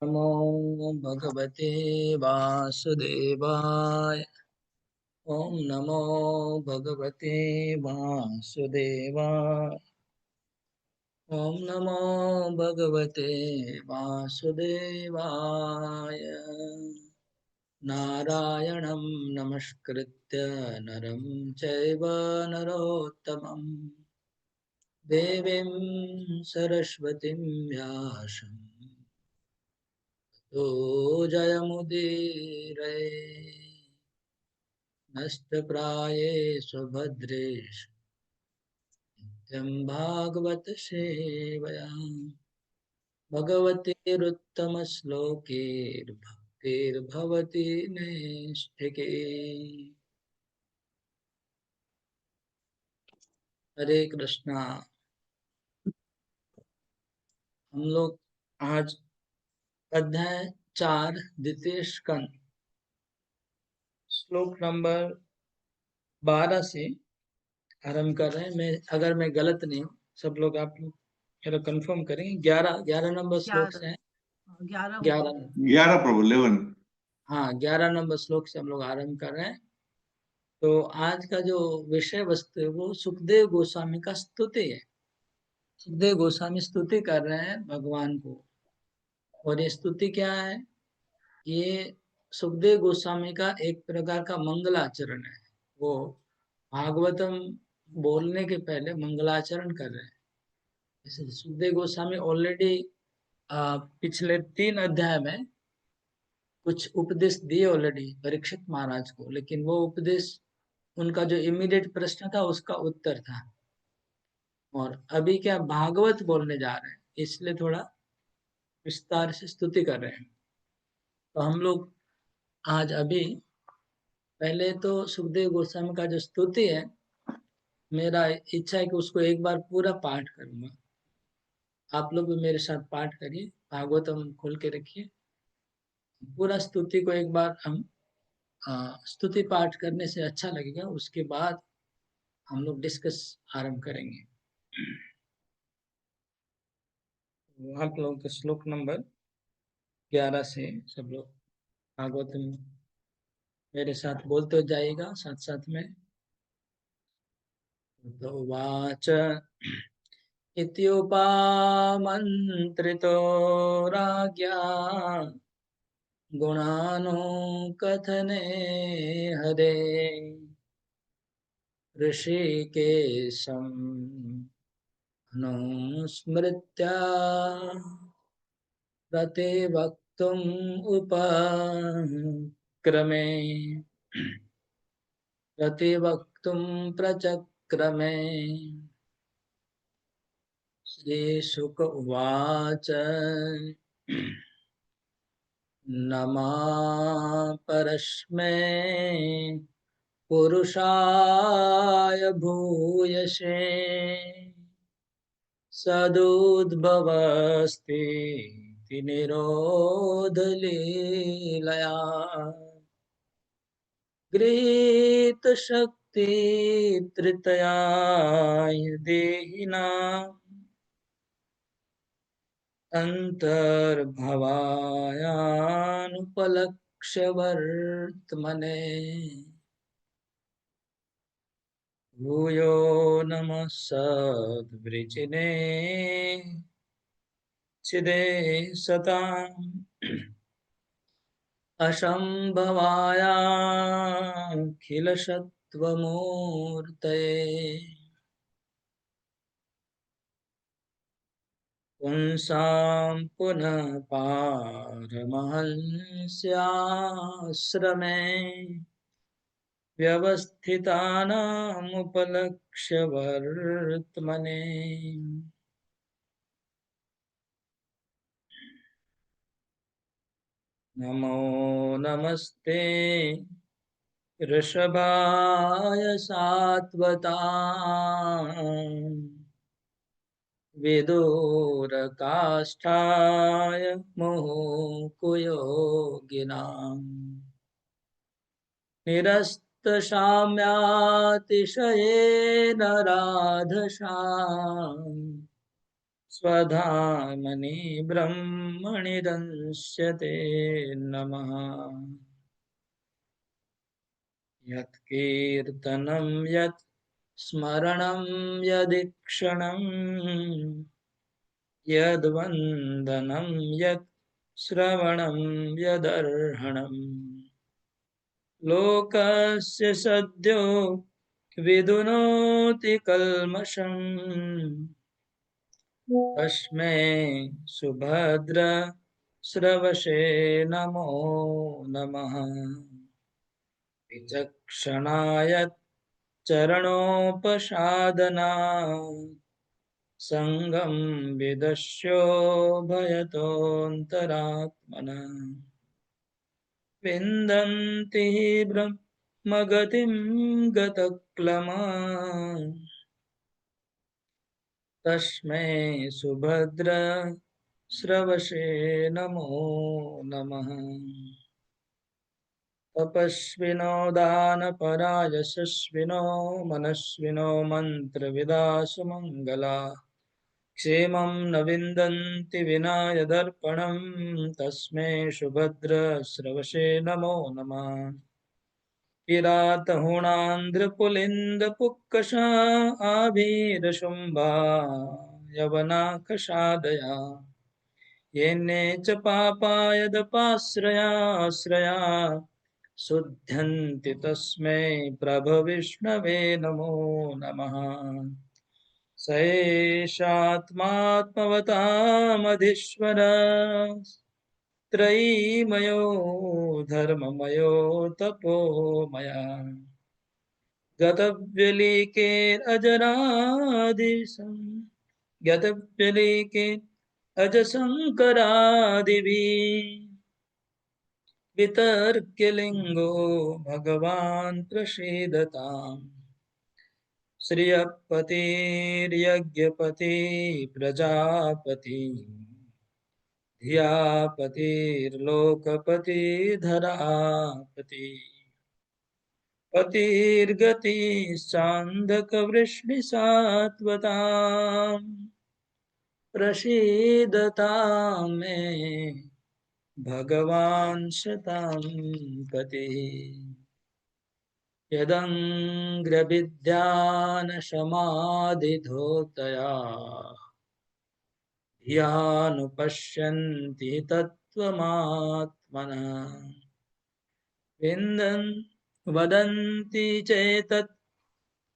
नमो भगवते वासुदेवाय। ओम नमो भगवते वासुदेवाय। ओम नमो भगवते वासुदेवाय। नारायणं नमस्कृत्य नरं चैव नरोत्तमं देवीं सरस्वतीं व्यासं तो जयमुदीरये। नष्टप्रायेषु भद्रेषु नित्यं भागवत सेवया भगवतेरुत्तमश्लोकैर्भक्तिर्भवति नैष्ठिके। हरे कृष्णा। हम लोग आज अध्याय 4 द्वितीय स्कंद श्लोक नंबर 12 से आरंभ कर रहे हैं। अगर मैं गलत नहीं हूँ, सब लोग आप लोग मेरा कंफर्म करेंगे। 11 नंबर श्लोक से है। 11 11। 11 प्रभु 11। हाँ, 11 नंबर श्लोक से हम लोग आरंभ कर रहे हैं। तो आज का जो विषय वस्तु है वो सुखदेव गोस्वामी का स्तुति है। सुखदेव गोस्वामी स्तुति कर रहे हैं भगवान को। और ये स्तुति क्या है? ये सुखदेव गोस्वामी का एक प्रकार का मंगलाचरण है। वो भागवतम बोलने के पहले मंगलाचरण कर रहे हैं। जैसे सुखदेव गोस्वामी ऑलरेडी पिछले 3 अध्याय में कुछ उपदेश दिए ऑलरेडी परीक्षित महाराज को, लेकिन वो उपदेश उनका जो इमीडिएट प्रश्न था उसका उत्तर था। और अभी क्या भागवत बोलने जा रहे हैं, इसलिए थोड़ा विस्तार से स्तुति कर रहे हैं। तो हम लोग आज अभी पहले तो सुखदेव गोस्वामी का जो स्तुति है, मेरा इच्छा है कि उसको एक बार पूरा पाठ करूंगा। आप लोग भी मेरे साथ पाठ करिए, भागवतम खोल के रखिए। पूरा स्तुति को एक बार हम स्तुति पाठ करने से अच्छा लगेगा। उसके बाद हम लोग डिस्कस आरंभ करेंगे। आप लोगों के श्लोक नंबर 11 से सब लोग भागवत मेरे साथ बोलते जाइएगा साथ साथ में। तो वाच इत्युपमन्त्रितो राज्ञा गुणानुकथने हरे ऋषिकेशम् अनुस्मृत्य प्रतिवक्तुम् उपक्रमे प्रतिवक्तुं प्रचक्रमे। श्रीशुक उवाच नमः परस्मै पुरुषाय भूयसे सदुद्भवस्ति निरोधलीलया गृहीतशक्ति तृतयाय देहिनाम् अन्तर्भवायानुपलक्ष्य वर्त्मने। भूयो नमः सद्वृजिने चिदे सताम् अशम्भवायाखिलसत्त्वमूर्तये पुंसां पुनः पारमहंस्याश्रमे व्यवस्थितानामुपलक्ष्य वर्त्मने। नमो नमस्ते ऋषभाय सात्वताम् विदुरकाष्ठाय मुहुकुयोगिनाम् निरस्तशाम्यातिशयेन राधसाम् स्वधामनि ब्रह्मणि दंस्यते नमः। यत्कीर्तनं यत् स्मरणं यदीक्षणं यद्वन्दनं यत् श्रवणं यदर्हणम् लोकस्य सद्यो विदुनोति कल्मषम् तस्मै सुभद्र श्रवसे नमो नमः। विचक्षणाय चरणोपसादना संगं विदस्यो भयतोऽन्तरात्मना विन्दन्ति ब्रह्मगतिं गतक्लमा तस्मै सुभद्र श्रवसे नमो नमः। तपस्विनो दानपरायशस्विनो मनस्विनो मन्त्रविदासु मङ्गला क्षेमं न विन्दन्ति विना यदर्पणं तस्मै सुभद्र श्रवसे नमो नमः। किरातहुणान्द्रपुलिन्दपुक्कषा आभीरशुम्भा यवनाकषादया येने च पापा यदपाश्रया शुध्यन्ति तस्मै प्रभविष्णवे नमो नमः। स एषात्मात्मवतामधीश्वर त्रयीमयो धर्ममयो तपोमया गतव्यलीकेरजरादिशं गतव्यलीके अजशङ्करादिभिः वितर्क्यलिङ्गो भगवान् प्रसीदताम्। श्रियःपतिर्यज्ञपति प्रजापति धियापतिर्लोकपति धरापति पतिर्गतिश्चान्दकवृष्णिसात्वताम् प्रसीदतां मे भगवान् शताधिपतिः। यदङ्घ्रिविद्यानशमाधिधोतया धियानुपश्यन्ति तत्त्वमात्मनः विन्दन् वदन्ति चेतत्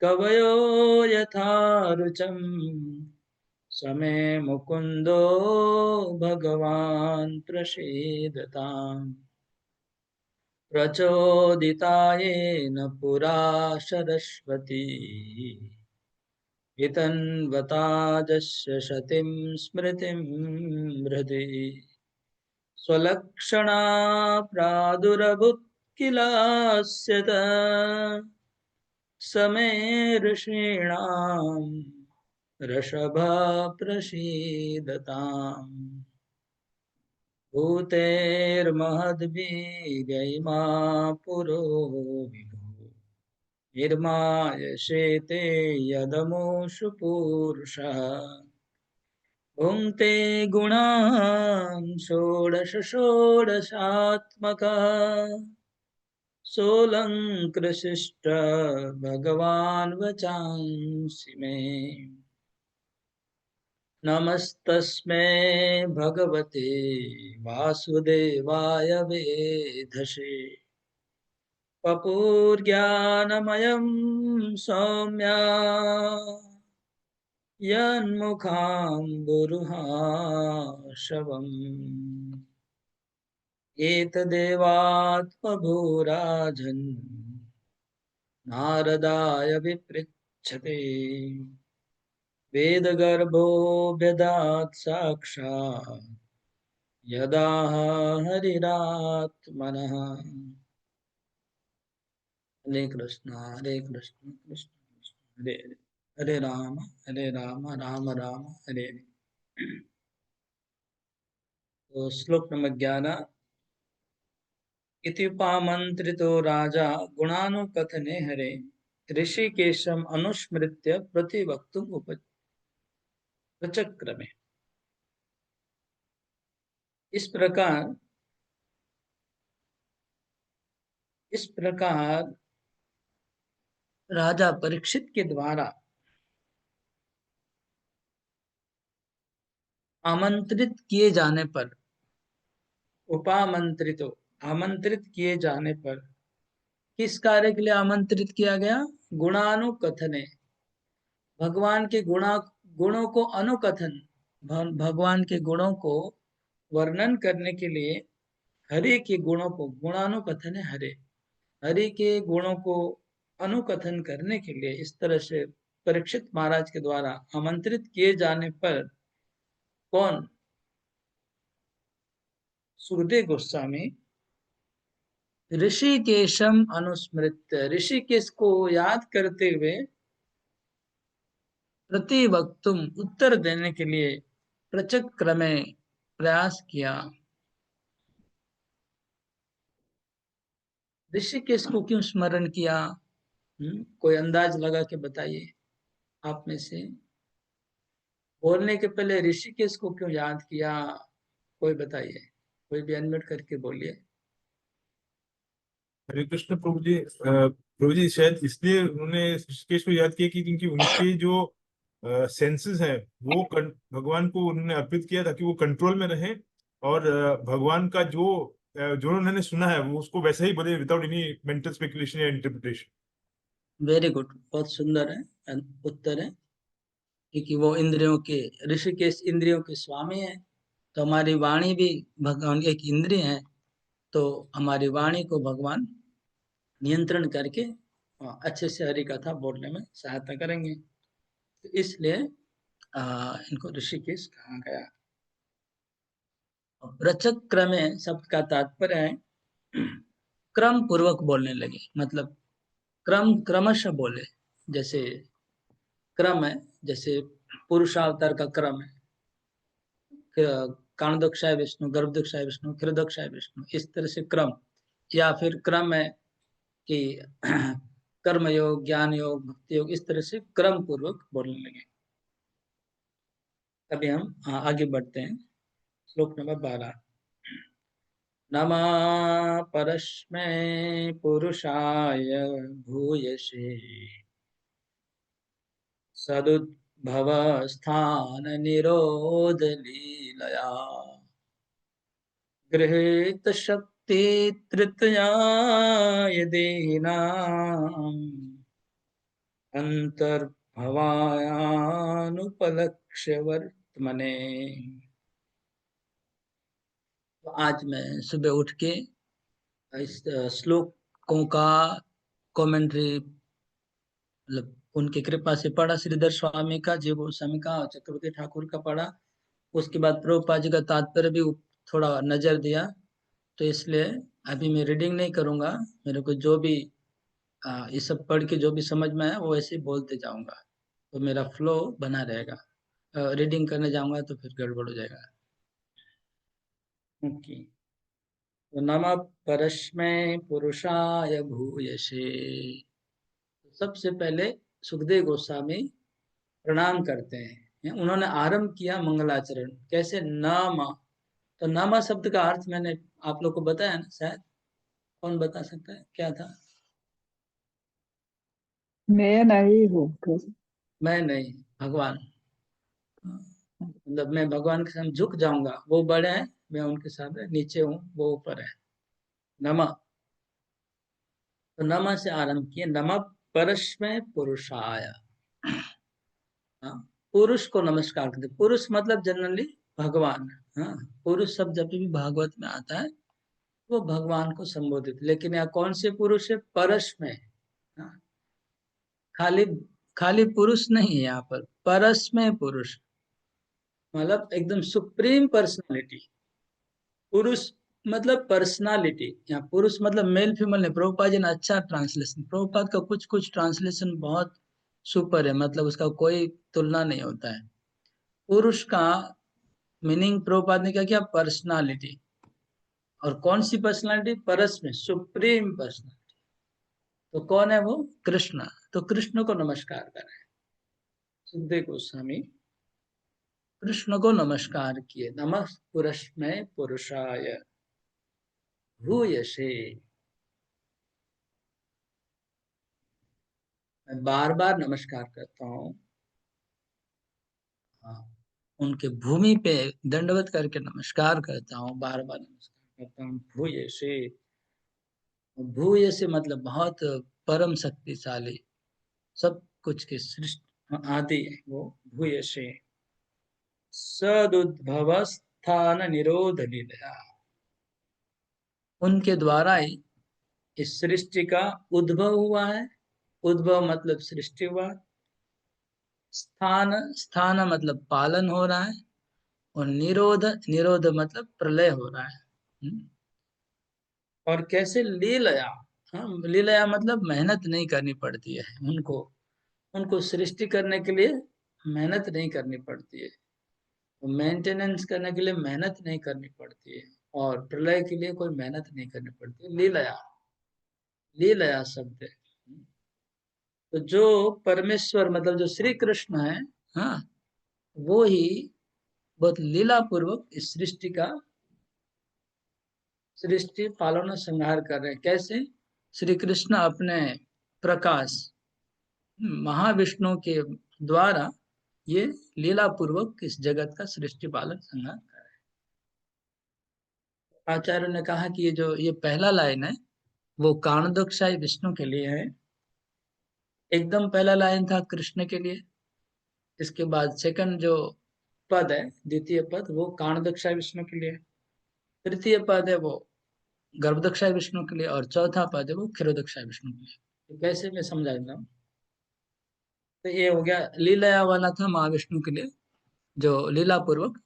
कवयो यथा रुचम् समे मुकुन्दो भगवान् प्रसीदताम्। प्रचोदितायेन पुरा सरस्वती वितन्वताजस्य सतीं स्मृतिं हृदि स्वलक्षणा प्रादुरभूत् किलास्यत समे ऋषीणां ऋषभा प्रसीदताम्। भूतेर्महद्भिर्यैमा पुरो विभो निर्मायसेते यदमुषु पूरुषः भुङ्क्ते गुणान् षोडश षोडशात्मकः सोऽलङ्कृशिष्ट भगवान् वचांसि मे। नमस्तस्मै भगवते वासुदेवाय वेधसे पपुर्ज्ञानमयं सौम्या यन्मुखाम्बुरुहाशवम् एतदेवात्मभूराजन् नारदाय विपृच्छते वेदगर्भो व्यदात् साक्षात् यदा हरिरात्मनः। हरे कृष्ण कृष्ण कृष्ण हरे हरे हरे राम राम राम हरे हरे। तो श्लोक नंबर 11। इत्युपमन्त्रितो राजा गुणानुकथने हरे ऋषिकेशम अनुस्मृत्य प्रतिवक्तुम उपचक्रमे। इस प्रकार राजा परीक्षित के द्वारा आमंत्रित किए जाने पर, उपामंत्रितो, आमंत्रित किए जाने पर, किस कार्य के लिए आमंत्रित किया गया? गुणानुकथने, भगवान के गुणों को अनुकथन, भगवान के गुणों को वर्णन करने के लिए, हरि के गुणों को, गुणानुकथन है हरे, हरि के गुणों को अनुकथन करने के लिए इस तरह से परीक्षित महाराज के द्वारा आमंत्रित किए जाने पर कौन? सुखदेव गोस्वामी ऋषिकेशम अनुस्मृत, ऋषिकेश को याद करते हुए प्रतिवक्तुम, उत्तर देने के लिए प्रचक्रमे, प्रयास किया। ऋषिकेश को क्यों स्मरण किया? कोई अंदाज लगा के बताइए आप में से। बोलने के पहले ऋषिकेश को क्यों याद किया? कोई बताइए, कोई भी अनम्यूट करके बोलिए। हरे कृष्ण प्रभु जी। प्रभु जी शायद इसलिए उन्होंने ऋषिकेश को याद किया कि क्योंकि उनके जो सेंसेस हैं वो भगवान को उन्होंने अर्पित किया ताकि वो कंट्रोल में रहे, और भगवान का जो उन्होंने सुना है वो उसको वैसे ही बोले विदाउट एनी मेंटल स्पेकुलेशन या इंटरप्रिटेशन। वेरी गुड, बहुत सुंदर है उत्तर है, क्योंकि वो इंद्रियों के, ऋषिकेश इंद्रियों के स्वामी है। तो हमारी वाणी भी भगवान एक इंद्रिय है, तो हमारी वाणी को भगवान नियंत्रण करके अच्छे से हरि कथा बोलने में सहायता करेंगे। तो इसलिए इनको ऋषिकेश कहा गया। रचक क्रमे शब्द का तात्पर्य है क्रम पूर्वक बोलने लगे, मतलब क्रमशः बोले। जैसे क्रम है, जैसे पुरुषावतार का क्रम है, काणदक्षाय विष्णु, गर्भदक्षाय विष्णु, क्षीरदक्षाय विष्णु, इस तरह से क्रम। या फिर क्रम है कि कर्म योग, ज्ञान योग, भक्ति योग, इस तरह से क्रम पूर्वक बोलने लगे। अभी हम आगे बढ़ते हैं। श्लोक नंबर 12। नमः परस्मै पुरुषाय भूयसे सदुद्भव स्थान निरोध लीलया गृहीत शक्ति तृतीयाय देहिनाम् अंतर्भवायानुपलक्ष्य वर्तमने। तो आज मैं सुबह उठ के इस श्लोकों का कमेंट्री, मतलब उनकी कृपा से पढ़ा, श्रीधर स्वामी का, जीव गोस्वामी का और चक्रवर्ती ठाकुर का पढ़ा। उसके बाद प्रभुपाद जी का तात्पर्य भी थोड़ा नजर दिया। तो इसलिए अभी मैं रीडिंग नहीं करूंगा, मेरे को जो भी ये सब पढ़ के जो भी समझ में आया वो ऐसे ही बोलते जाऊंगा, तो मेरा फ्लो बना रहेगा। रीडिंग करने जाऊंगा तो फिर गड़बड़ हो जाएगा। ओके। तो नमः परस्मै पुरुषाय भूयसे। सबसे पहले सुखदेव गोस्वामी प्रणाम करते हैं। उन्होंने आरंभ किया मंगलाचरण कैसे? नाम। तो नामा शब्द का अर्थ मैंने आप लोग को बताया ना, शायद कौन बता सकता है क्या था? मैं नहीं हूँ। मैं नहीं, भगवान। मतलब मैं भगवान के सामने झुक जाऊंगा, वो बड़े हैं, मैं उनके सामने नीचे हूँ, वो ऊपर है। नमः, तो नमः से आरंभ किए। नमः परस्मै पुरुषाय। हाँ, पुरुष को नमस्कार करते। पुरुष मतलब जनरली भगवान। हाँ, पुरुष शब्द जब भी भागवत में आता है वो भगवान को संबोधित, लेकिन यहाँ कौन से पुरुष है? परस में। हाँ, खाली खाली पुरुष नहीं है यहाँ पर, परस में पुरुष, मतलब एकदम सुप्रीम पर्सनालिटी। पुरुष मतलब पर्सनालिटी, यहाँ पुरुष मतलब मेल फीमेल नहीं। प्रभुपाद जी ने अच्छा ट्रांसलेशन, प्रभुपाद का कुछ कुछ ट्रांसलेशन बहुत सुपर है, मतलब उसका कोई तुलना नहीं होता है। पुरुष का मीनिंग प्रभुपाद ने क्या किया? पर्सनालिटी। और कौन सी पर्सनालिटी? परस में, सुप्रीम पर्सनालिटी। तो कौन है वो? कृष्ण। तो कृष्ण को नमस्कार करें। सुखदेव गोस्वामी कृष्ण को नमस्कार किए। नमः पुरस्मै पुरुषाय भूयसे। मैं बार बार नमस्कार करता हूँ। हाँ, उनके भूमि पे दंडवत करके नमस्कार करता हूँ, बार बार नमस्कार करता हूँ। भूयसे, भूयसे मतलब बहुत परम शक्तिशाली, सब कुछ की सृष्टि आदि है वो भूयसे। सदुद्भव स्थान निरोध लीला, उनके द्वारा ही इस सृष्टि का उद्भव हुआ है। उद्भव मतलब सृष्टि हुआ। स्थान, स्थान मतलब पालन हो रहा है। और निरोध, निरोध मतलब प्रलय हो रहा है। और कैसे लीलया, हाँ, लीलया मतलब मेहनत नहीं करनी पड़ती है उनको। उनको सृष्टि करने के लिए मेहनत नहीं करनी पड़ती है, मेंटेनेंस करने के लिए मेहनत नहीं करनी पड़ती है, और प्रलय के लिए कोई मेहनत नहीं करनी पड़ती है। लीलया, लीलया शब्द है। तो जो परमेश्वर मतलब जो श्री कृष्ण है, हाँ, वो ही बहुत लीला पूर्वक इस सृष्टि का, सृष्टि पालन और संहार कर रहे हैं। कैसे? श्री कृष्ण अपने प्रकाश महाविष्णु के द्वारा ये लीला पूर्वक इस जगत का सृष्टि पालन संहार कर रहे हैं। आचार्य ने कहा कि ये जो ये पहला लाइन है वो काणदोक्षाई विष्णु के लिए है। एकदम पहला लाइन था कृष्ण के लिए। इसके बाद सेकंड जो पद है, द्वितीय पद, वो काणदोक्षाई विष्णु के लिए। तृतीय पद है वो गर्भदक्षाई विष्णु के लिए, और चौथा पद है वो क्षीरोदक्षाई विष्णु के लिए। तो कैसे मैं समझाता हूँ। तो ये हो गया लीला वाला था महाविष्णु के लिए, जो लीला पूर्वक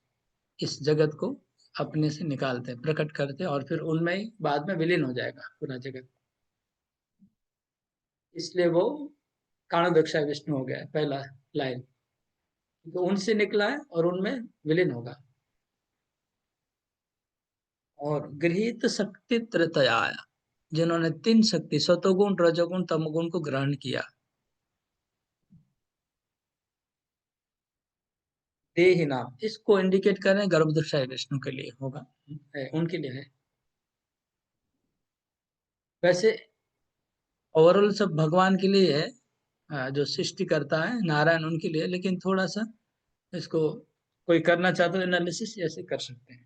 इस जगत को अपने से निकालते हैं, प्रकट करते हैं, और फिर उनमें ही बाद में विलीन हो जाएगा पूरा जगत। इसलिए वो काणोदक्षा विष्णु हो गया है पहला लाइन। तो उनसे निकला है और उनमें विलीन होगा। और गृहीत शक्ति त्रतया, जिन्होंने तीन शक्ति सतोगुण रजोगुण तमोगुण को ग्रहण किया। देहि नाम, इसको इंडिकेट कर रहे हैं गर्भदक्षाई विष्णु के लिए होगा, है, उनके लिए है। वैसे ओवरऑल सब भगवान के लिए है, जो सृष्टि करता है नारायण उनके लिए, लेकिन थोड़ा सा इसको कोई करना चाहता है एनालिसिस ऐसे कर सकते हैं।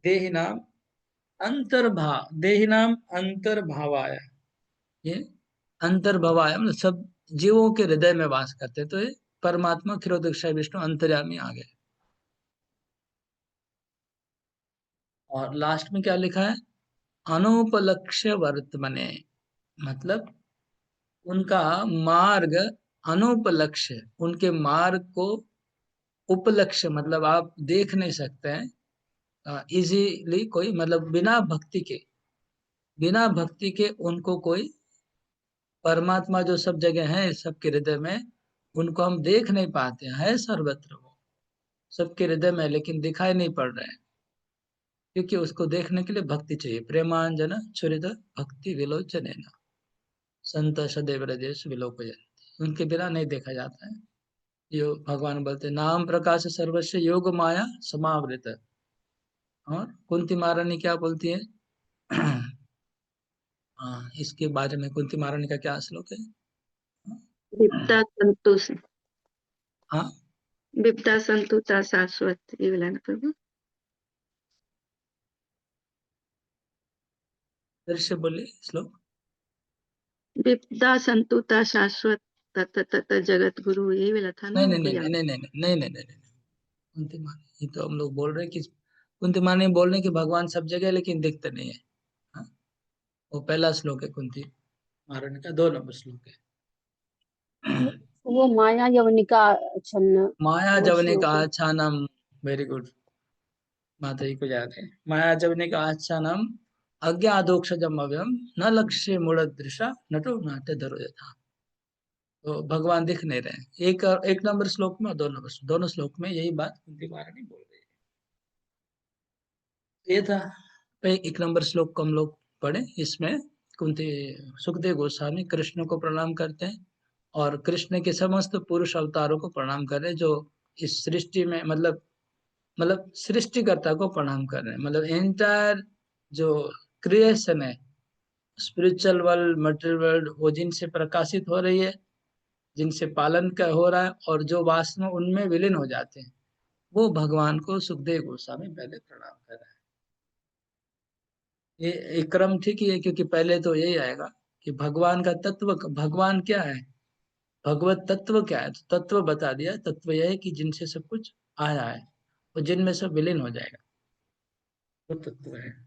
देहि नाम अंतर्भाव, देहि नाम अंतर्भावाय, ये अंतर्भवाय मतलब सब जीवों के हृदय में वास करते हैं। तो ये परमात्मा क्षीरोदक्षाई विष्णु अंतर्यामी आ गए। और लास्ट में क्या लिखा है? अनुपलक्ष्य वर्तमने, मतलब उनका मार्ग, अनुपलक्ष्य उनके मार्ग को, उपलक्ष्य मतलब आप देख नहीं सकते हैं इजीली कोई, मतलब बिना भक्ति के, बिना भक्ति के उनको कोई, परमात्मा जो सब जगह है सबके हृदय में, उनको हम देख नहीं पाते हैं सर्वत्र वो सबके हृदय में, लेकिन दिखाई नहीं पड़ रहे हैं, क्योंकि उसको देखने के लिए भक्ति चाहिए। प्रेमांजन छुरित भक्ति विलोचन संत सदैव हृदयेषु विलोकयन्ति, उनके बिना नहीं देखा जाता है। यो भगवान बोलते नाम प्रकाश सर्वस्व योग माया समावृत। और कुंती महारानी क्या बोलती है? हाँ, इसके बारे में कुंती महारानी का क्या श्लोक है? विप्ता संतोष, हाँ, विप्ता संतुता शाश्वत, ये वाला ना प्रभु। फिर से बोलिए श्लोक। विप्ता संतुता शाश्वत तत तत जगत गुरु, ये वाला था ना नहीं नहीं हमको नहीं याद। नहीं नहीं नहीं नहीं नहीं नहीं नहीं, कुंती महारानी, ये तो हम लोग बोल रहे हैं कि कुंती महारानी बोल रहे हैं कि भगवान सब जगह है, लेकिन दिखते नहीं है। हाँ, वो पहला श्लोक है कुंती महारानी का, 2 नंबर श्लोक है। वो माया यवनिका छन्न, माया वो जवने का श्लोक है। अच्छा नाम, वेरी गुड, माता जी को याद है। माया जवने का अच्छा नाम अज्ञादोक्षजम अव्यम न लक्ष्य मूढ़ दृशा नटो नाट्य धरो यथा। तो भगवान दिख नहीं रहे। एक नंबर श्लोक में और 2 नंबर, दोनों श्लोक में यही बात कुंती महारानी बोल रही है। ये था एक नंबर श्लोक को हम लोग पढ़े। इसमें कुंती, सुखदेव गोस्वामी कृष्ण को प्रणाम करते हैं और कृष्ण के समस्त पुरुष अवतारों को प्रणाम कर रहे हैं, जो इस सृष्टि में, मतलब सृष्टिकर्ता को प्रणाम कर रहे हैं। मतलब एंटायर जो क्रिएशन है, स्पिरिचुअल वर्ल्ड, मटेरियल वर्ल्ड, वो जिनसे प्रकाशित हो रही है, जिनसे पालन का हो रहा है, और जो वास्तव में उनमें विलीन हो जाते हैं, वो भगवान को सुखदेव गोस्वामी पहले प्रणाम कर रहे हैं। ये एक क्रम ठीक ही है, क्योंकि पहले तो यही आएगा कि भगवान का तत्व, भगवान क्या है, भगवत तत्व क्या है। तो तत्व बता दिया, तत्व यह है कि जिनसे सब कुछ आया है और जिनमें सब विलीन हो जाएगा, वो तत्व है।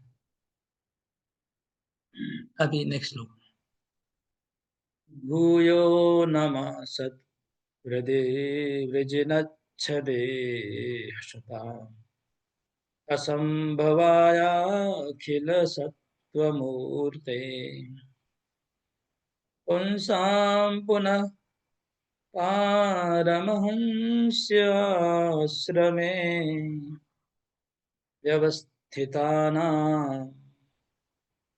अभी नेक्स्ट लो। भूयो नमः सत् हृदय वृजिनच्छदे हसता असंभवाय अखिल सत्वमूर्ते पुंसां पुनः पारमहंस्याश्रमे व्यवस्थितानाम्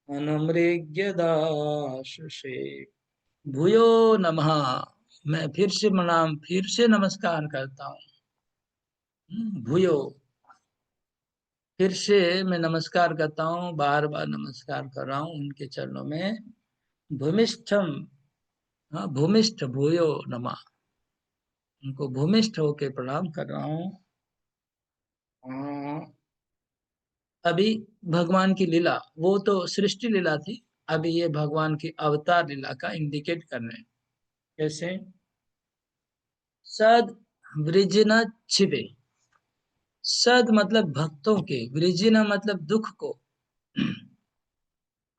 अनुमृग्य दाशुषे। भूयो नमः, मैं फिर से नमस्कार करता हूँ। भूयो, फिर से मैं नमस्कार करता हूँ, बार बार नमस्कार कर रहा हूँ उनके चरणों में। भूमिष्ठम, हाँ भूमिष्ठ, भूयो नमः, उनको भूमिष्ठ होके प्रणाम कर रहा हूँ। अभी भगवान की लीला, वो तो सृष्टि लीला थी, अभी ये भगवान की अवतार लीला का इंडिकेट कर रहे हैं। कैसे? सद वृजिन छिदे, सद मतलब भक्तों के, वृजिन मतलब दुख को,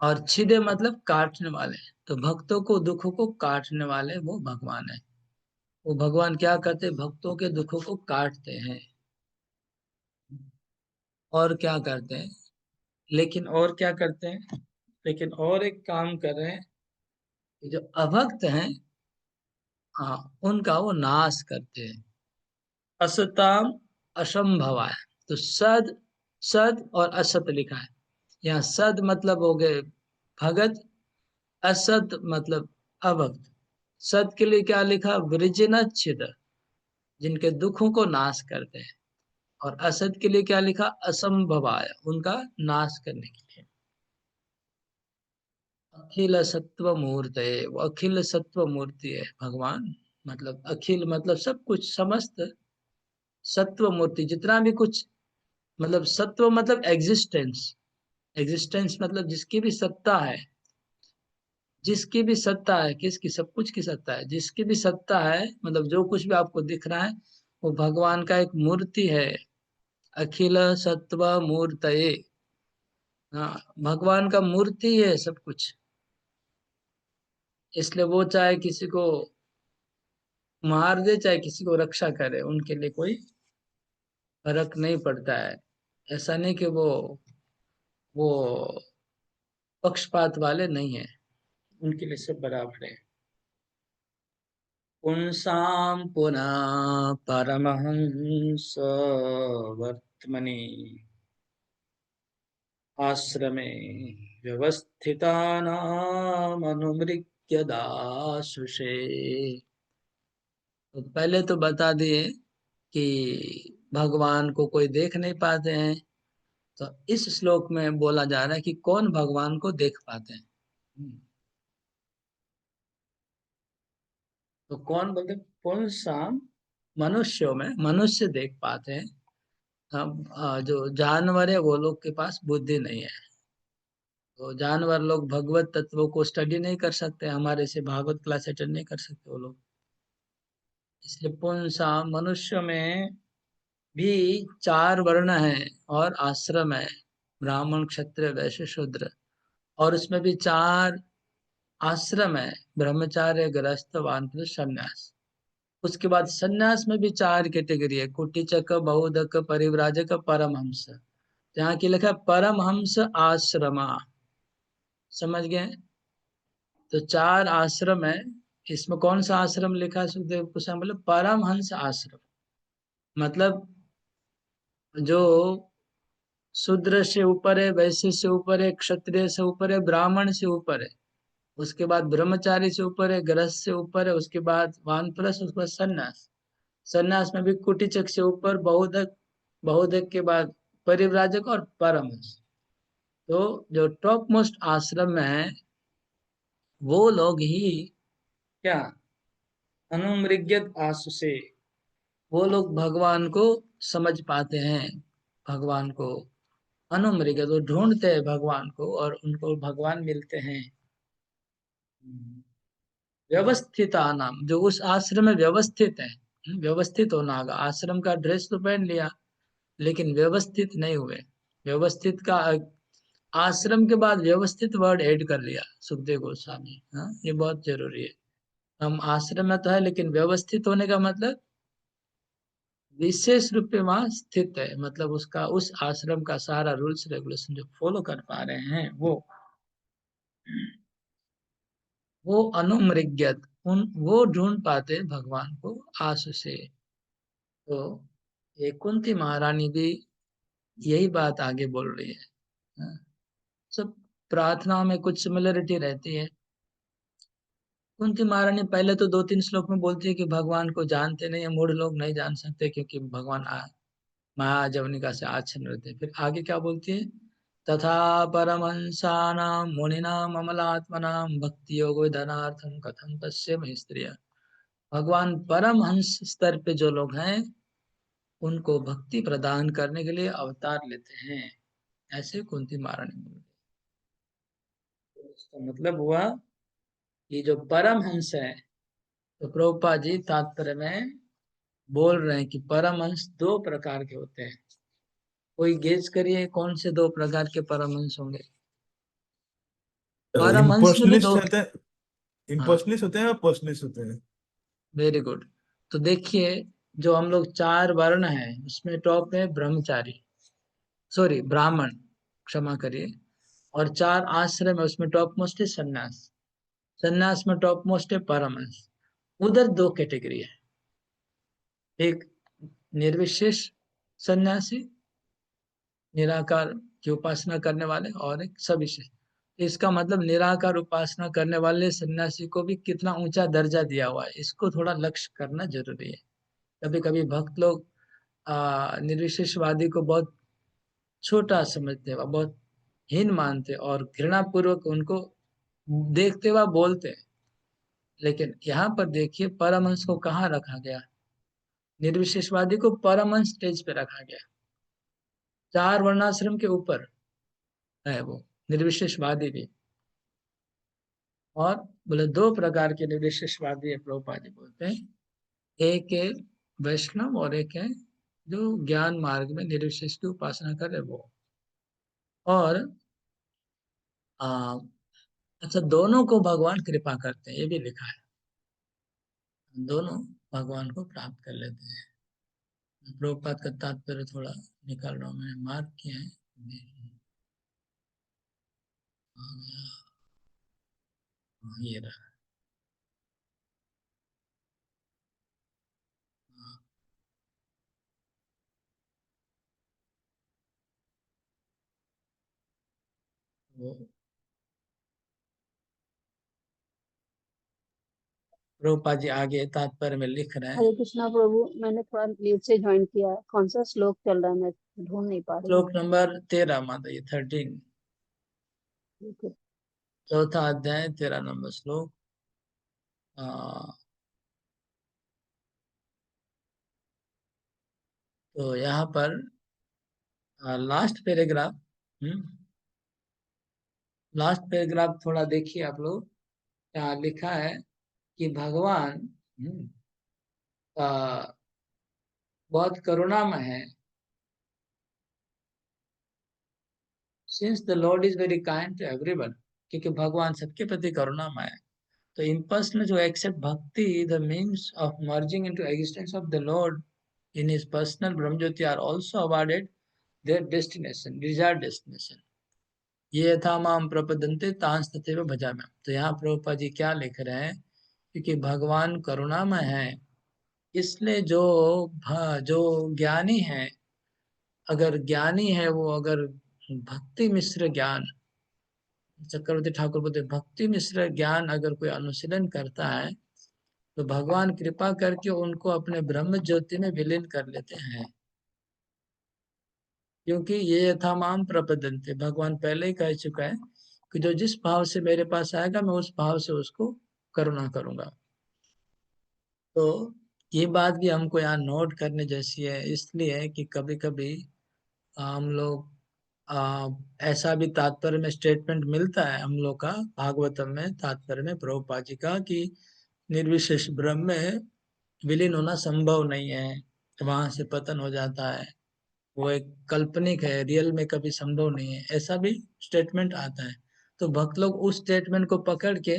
और छिदे मतलब काटने वाले। तो भक्तों को, दुखों को काटने वाले वो भगवान है। वो भगवान क्या करते हैं? भक्तों के दुखों को काटते हैं। और क्या करते हैं? लेकिन और क्या करते हैं? लेकिन और एक काम कर रहे हैं, जो अभक्त हैं, हाँ, उनका वो नाश करते हैं। असताम असंभवाय, तो सद, सद और असत लिखा है यहाँ। सद मतलब हो गए भगत, असत मतलब अभक्त। सत के लिए क्या लिखा? वृजिनच्छिद, जिनके दुखों को नाश करते हैं। और असत के लिए क्या लिखा? असंभवाय, उनका नाश करने के लिए। अखिल सत्व मूर्ति, वो अखिल सत्व मूर्ति है भगवान। मतलब अखिल मतलब सब कुछ, समस्त सत्व मूर्ति, जितना भी कुछ, मतलब सत्व मतलब एग्जिस्टेंस, एग्जिस्टेंस मतलब जिसकी भी सत्ता है, जिसकी भी सत्ता है, किसकी? सब कुछ की सत्ता है, जिसकी भी सत्ता है, मतलब जो कुछ भी आपको दिख रहा है, वो भगवान का एक मूर्ति है। अखिल सत्व मूर्तये, हाँ, भगवान का मूर्ति है सब कुछ। इसलिए वो चाहे किसी को मार दे, चाहे किसी को रक्षा करे, उनके लिए कोई फर्क नहीं पड़ता है। ऐसा नहीं कि वो पक्षपात वाले नहीं है, उनके लिए सब बराबर है। पुंसां पुनः परमहंस वर्त्मनि आश्रमे व्यवस्थितानाम् अनुमृग्य दाशुषे। तो पहले तो बता दिए कि भगवान को कोई देख नहीं पाते हैं। तो इस श्लोक में बोला जा रहा है कि कौन भगवान को देख पाते हैं। तो कौन बोलते? पुंसाम, मनुष्यों में मनुष्य देख पाते हैं। जो जानवर है वो लोग के पास बुद्धि नहीं है। तो जानवर लोग भगवत तत्वों को स्टडी नहीं कर सकते, हमारे से भागवत क्लास अटेंड नहीं कर सकते वो लोग। इसलिए पुंसाम, मनुष्य में भी चार वर्ण है और आश्रम है, ब्राह्मण क्षत्रिय वैश्य शूद्र। और उसमें भी चार आश्रम है, ब्रह्मचार्य गृहस्थ वानप्रस्थ सन्यास। उसके बाद सन्यास में भी चार कैटेगरी है, कुटीचक बहुदक परिव्राजक परमहंस। यहाँ की लिखा है परमहंस आश्रमा, समझ गए? तो चार आश्रम है। इसमें कौन सा आश्रम लिखा है? सुखदेव गोस्वामी बोले परमहंस आश्रम, मतलब जो शूद्र से ऊपर है, वैश्य से ऊपर है, क्षत्रिय से ऊपर है, ब्राह्मण से ऊपर है, उसके बाद ब्रह्मचारी से ऊपर है, गृहस्थ से ऊपर है, उसके बाद वानप्रस्थ, उसके बाद सन्यास। सन्यास में भी कुटीचक से ऊपर बहुधक, बहुधक के बाद परिव्राजक और परमहंस। तो जो टॉप मोस्ट आश्रम में है वो लोग ही क्या, अनुमृग्यत आशु से, वो लोग भगवान को समझ पाते हैं, भगवान को अनुमृग्यत, वो ढूंढते हैं भगवान को और उनको भगवान मिलते हैं। व्यवस्थिता नाम, जो उस आश्रम में व्यवस्थित है, व्यवस्थित होना होगा। आश्रम का ड्रेस तो पहन लिया लेकिन व्यवस्थित नहीं हुए। व्यवस्थित का आश्रम के बाद व्यवस्थित वर्ड ऐड कर लिया सुखदेव गोस्वामी। हाँ, ये बहुत जरूरी है। हम आश्रम में तो है लेकिन व्यवस्थित होने का मतलब विशेष रूप में वहां स्थित है, मतलब उसका, उस आश्रम का सारा रूल्स रेगुलेशन जो फॉलो कर पा रहे हैं वो अनुमृग्यत, उन वो ढूंढ पाते हैं भगवान को आशु से। तो ये कुंती महारानी भी यही बात आगे बोल रही है। हाँ, सब प्रार्थनाओं में कुछ सिमिलरिटी रहती है। कुंती महारानी पहले तो 2-3 श्लोक में बोलती है कि भगवान को जानते नहीं है, मूढ़ लोग नहीं जान सकते क्योंकि भगवान माया जवनिका से आच्छन्न रहते हैं। फिर आगे क्या बोलती है, तथा परमहंसानां मुनीनां अमलात्मनां भक्ति योग विधानार्थं कथं पश्येम स्त्रियः। भगवान परमहंस स्तर पे जो लोग हैं उनको भक्ति प्रदान करने के लिए अवतार लेते हैं, ऐसे कुंती महारानी बोल रही है। तो इसका मतलब हुआ कि जो परमहंस है, तो प्रभुपाद जी तात्पर्य में बोल रहे हैं कि परमहंस 2 प्रकार के होते हैं। कोई गेस करिए कौन से 2 प्रकार के परमहंस होंगे। परमहंस में भी 2। इम्पर्सनलिस्ट रहते हैं, हाँ, इम्पर्सनलिस्ट होते हैं और पर्सनलिस्ट होते हैं। Very good. तो देखिए, जो हम लोग 4 वर्ण हैं उसमें टॉप है ब्रह्मचारी, सॉरी ब्राह्मण, क्षमा करिए। और 4 आश्रम है उसमें टॉप मोस्ट है सन्यास। सन्यास में टॉप मोस्ट है परमहंस। उधर 2 कैटेगरी है, एक निर्विशेष सन्यासी, निराकार की उपासना करने वाले, और एक सविशेष। इसका मतलब निराकार उपासना करने वाले सन्यासी को भी कितना ऊंचा दर्जा दिया हुआ है, इसको थोड़ा लक्ष्य करना जरूरी है। कभी कभी भक्त लोग निर्विशेषवादी को बहुत छोटा समझते हैं, बहुत हीन मानते हैं और घृणा पूर्वक उनको देखते हुए बोलते हैं। लेकिन यहाँ पर देखिए परमहंस को कहाँ रखा गया, निर्विशेषवादी को परमहंस स्टेज पे रखा गया, 4 वर्णाश्रम के ऊपर है वो निर्विशेषवादी भी। और बोले 2 प्रकार के निर्विशेषवादी है, प्रभुपाद जी बोलते हैं, एक है वैष्णव और एक है जो ज्ञान मार्ग में निर्विशेष की उपासना करे वो। और आ, अच्छा, दोनों को भगवान कृपा करते हैं, ये भी लिखा है, दोनों भगवान को प्राप्त कर लेते हैं। प्रभुपाद का तात्पर्य थोड़ा निकाल रहा हूँ, मैंने मार्क किया है। ये रहा। वो प्रभुपाद जी आगे तात्पर्य में लिख रहे हैं। हरे कृष्णा प्रभु, मैंने थोड़ा लेट से ज्वाइन किया है। कौन सा श्लोक चल रहा है, मैं ढूंढ नहीं पा रही हूँ। श्लोक नंबर 13 माता, ये 13, ठीक है। चौथा अध्याय 13 नंबर श्लोक। तो यहाँ पर लास्ट पैराग्राफ, लास्ट पैराग्राफ थोड़ा देखिए आप लोग, यहाँ लिखा है कि भगवान बहुत करुणामय है। Since the lord is very kind to everyone, क्योंकि भगवान सबके प्रति करुणामय है। तो impersonal जो accept bhakti, the means of merging into existence of the Lord in his personal Brahmjyoti are also awarded their destination, desired destination. ये यथा माम प्रपदन्ते तांस तथैव भजाम्यहम्। तो यहाँ प्रभुपाद जी क्या लिख रहे हैं, क्योंकि भगवान करुणामय है इसलिए जो ज्ञानी है, अगर ज्ञानी है वो, अगर भक्ति मिश्र ज्ञान, चक्रवर्ती ठाकुर बोलते भक्ति मिश्र ज्ञान अगर कोई अनुशीलन करता है तो भगवान कृपा करके उनको अपने ब्रह्म ज्योति में विलीन कर लेते हैं, क्योंकि ये यथामाम प्रपद्यन्ते, भगवान पहले ही कह चुका है कि जो जिस भाव से मेरे पास आएगा मैं उस भाव से उसको करुणा करूंगा। तो ये बात भी हमको यहाँ नोट करने जैसी है, इसलिए कि कभी कभी हम लोग ऐसा भी तात्पर्य में स्टेटमेंट मिलता है हम लोग का भागवतम में, तात्पर्य में प्रभुपाद जी का, कि निर्विशेष ब्रह्म में विलीन होना संभव नहीं है, वहां से पतन हो जाता है, वो एक काल्पनिक है, रियल में कभी संभव नहीं है, ऐसा भी स्टेटमेंट आता है। तो भक्त लोग उस स्टेटमेंट को पकड़ के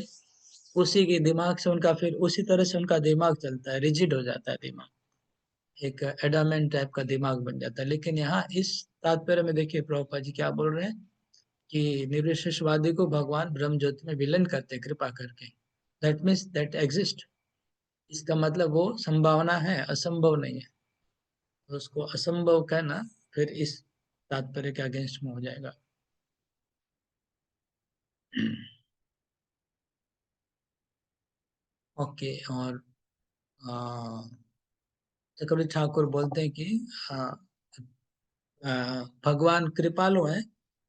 उसी के दिमाग से उनका फिर उसी तरह से उनका दिमाग चलता है, रिजिड हो जाता है दिमाग, एक एडामेंट टाइप का दिमाग बन जाता है। लेकिन यहाँ इस तात्पर्य में देखिए प्रभुपाद जी क्या बोल रहे हैं कि निर्विशेषवादी को भगवान ब्रह्म ज्योति में विलीन करते हैं कृपा करके, दैट मीन्स दैट एग्जिस्ट, इसका मतलब वो संभावना है, असंभव नहीं है। तो उसको असंभव कहना फिर इस तात्पर्य के अगेंस्ट में हो जाएगा। ओके, और चक्रवर्ती ठाकुर बोलते हैं कि भगवान कृपालु हैं,